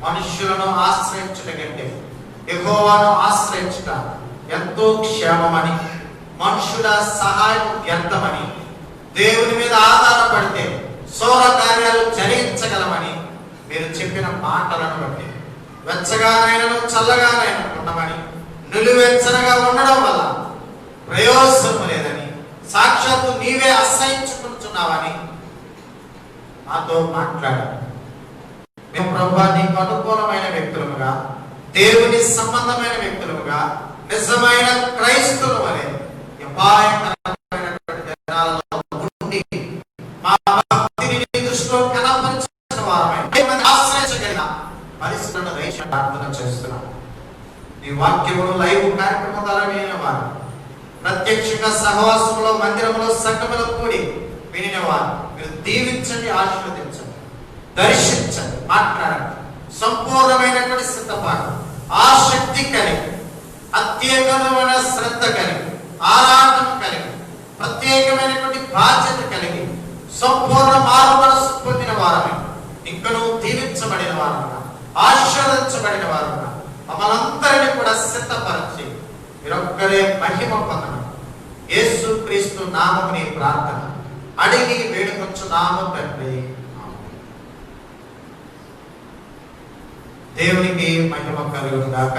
మనుష్యులను ఆశ్రయించుట కంటే యెహోవాను ఆశ్రయించుట ఎంతో క్షేమమని, మనుషుల సహాయం వ్యర్థమని, దేవుని మీద ఆధారపడితే సౌర కార్యాలు జరిగించగలమని మీరు చెప్పిన మాటలను బట్టి వెచ్చగానైనా చల్లగానైనా ఉండమని, నిలువెచ్చనగా ఉండడం వల్ల ప్రయోజనం లేదని, సాక్షాత్తు నీవే అసహించుకుంటున్నావని నాతో మాట్లాడారు. మేము ప్రభువా నీకు అనుకూలమైన వ్యక్తులుగా, దేవుని సంబంధమైన వ్యక్తులుగా, నిజమైన క్రైస్తవులు అనే అపాయకరమైనటువంటి జనాలలో ఉండి మా భక్తిని నీ దృష్టిలో కనపరిచిన వారమై ఆశ్రయించగలిగిన పరిస్థితులను దయచేసి ప్రార్థన చేస్తున్నాం. నీ వాక్యములు లైవ్ కార్యక్రమం ద్వారా వినిన వారు, ప్రత్యక్షంగా సహవాసంలో, మందిరంలో, సంఘములో కూడి వినిన వారు మీరు దీవించండి, ఆశీర్వదించండి, దర్శించండి, మాట్లాడండి. సంపూర్ణమైనటువంటి సిద్ధపాటు, ఆసక్తి కలిగి, అత్యేకమైన శ్రద్ధ కలిగి, ఆరాటం కలిగి, ప్రత్యేకమైనటువంటి బాధ్యత కలిగి, సంపూర్ణ మారు మనసు పొందిన వారమే, ఇంకనూ దీవించబడిన వారుగా, ఆశీర్వదించబడిన వారుగా మమ్మల్ందరినీ కూడా సిద్ధపరచి మీరొక్కరే మహిమ పొందడం. యేసు క్రీస్తు నామముని ప్రార్థన అడిగి వేడుకొచ్చున్నాము తండ్రి. దేవునికి మహిమ కలుగును గాక.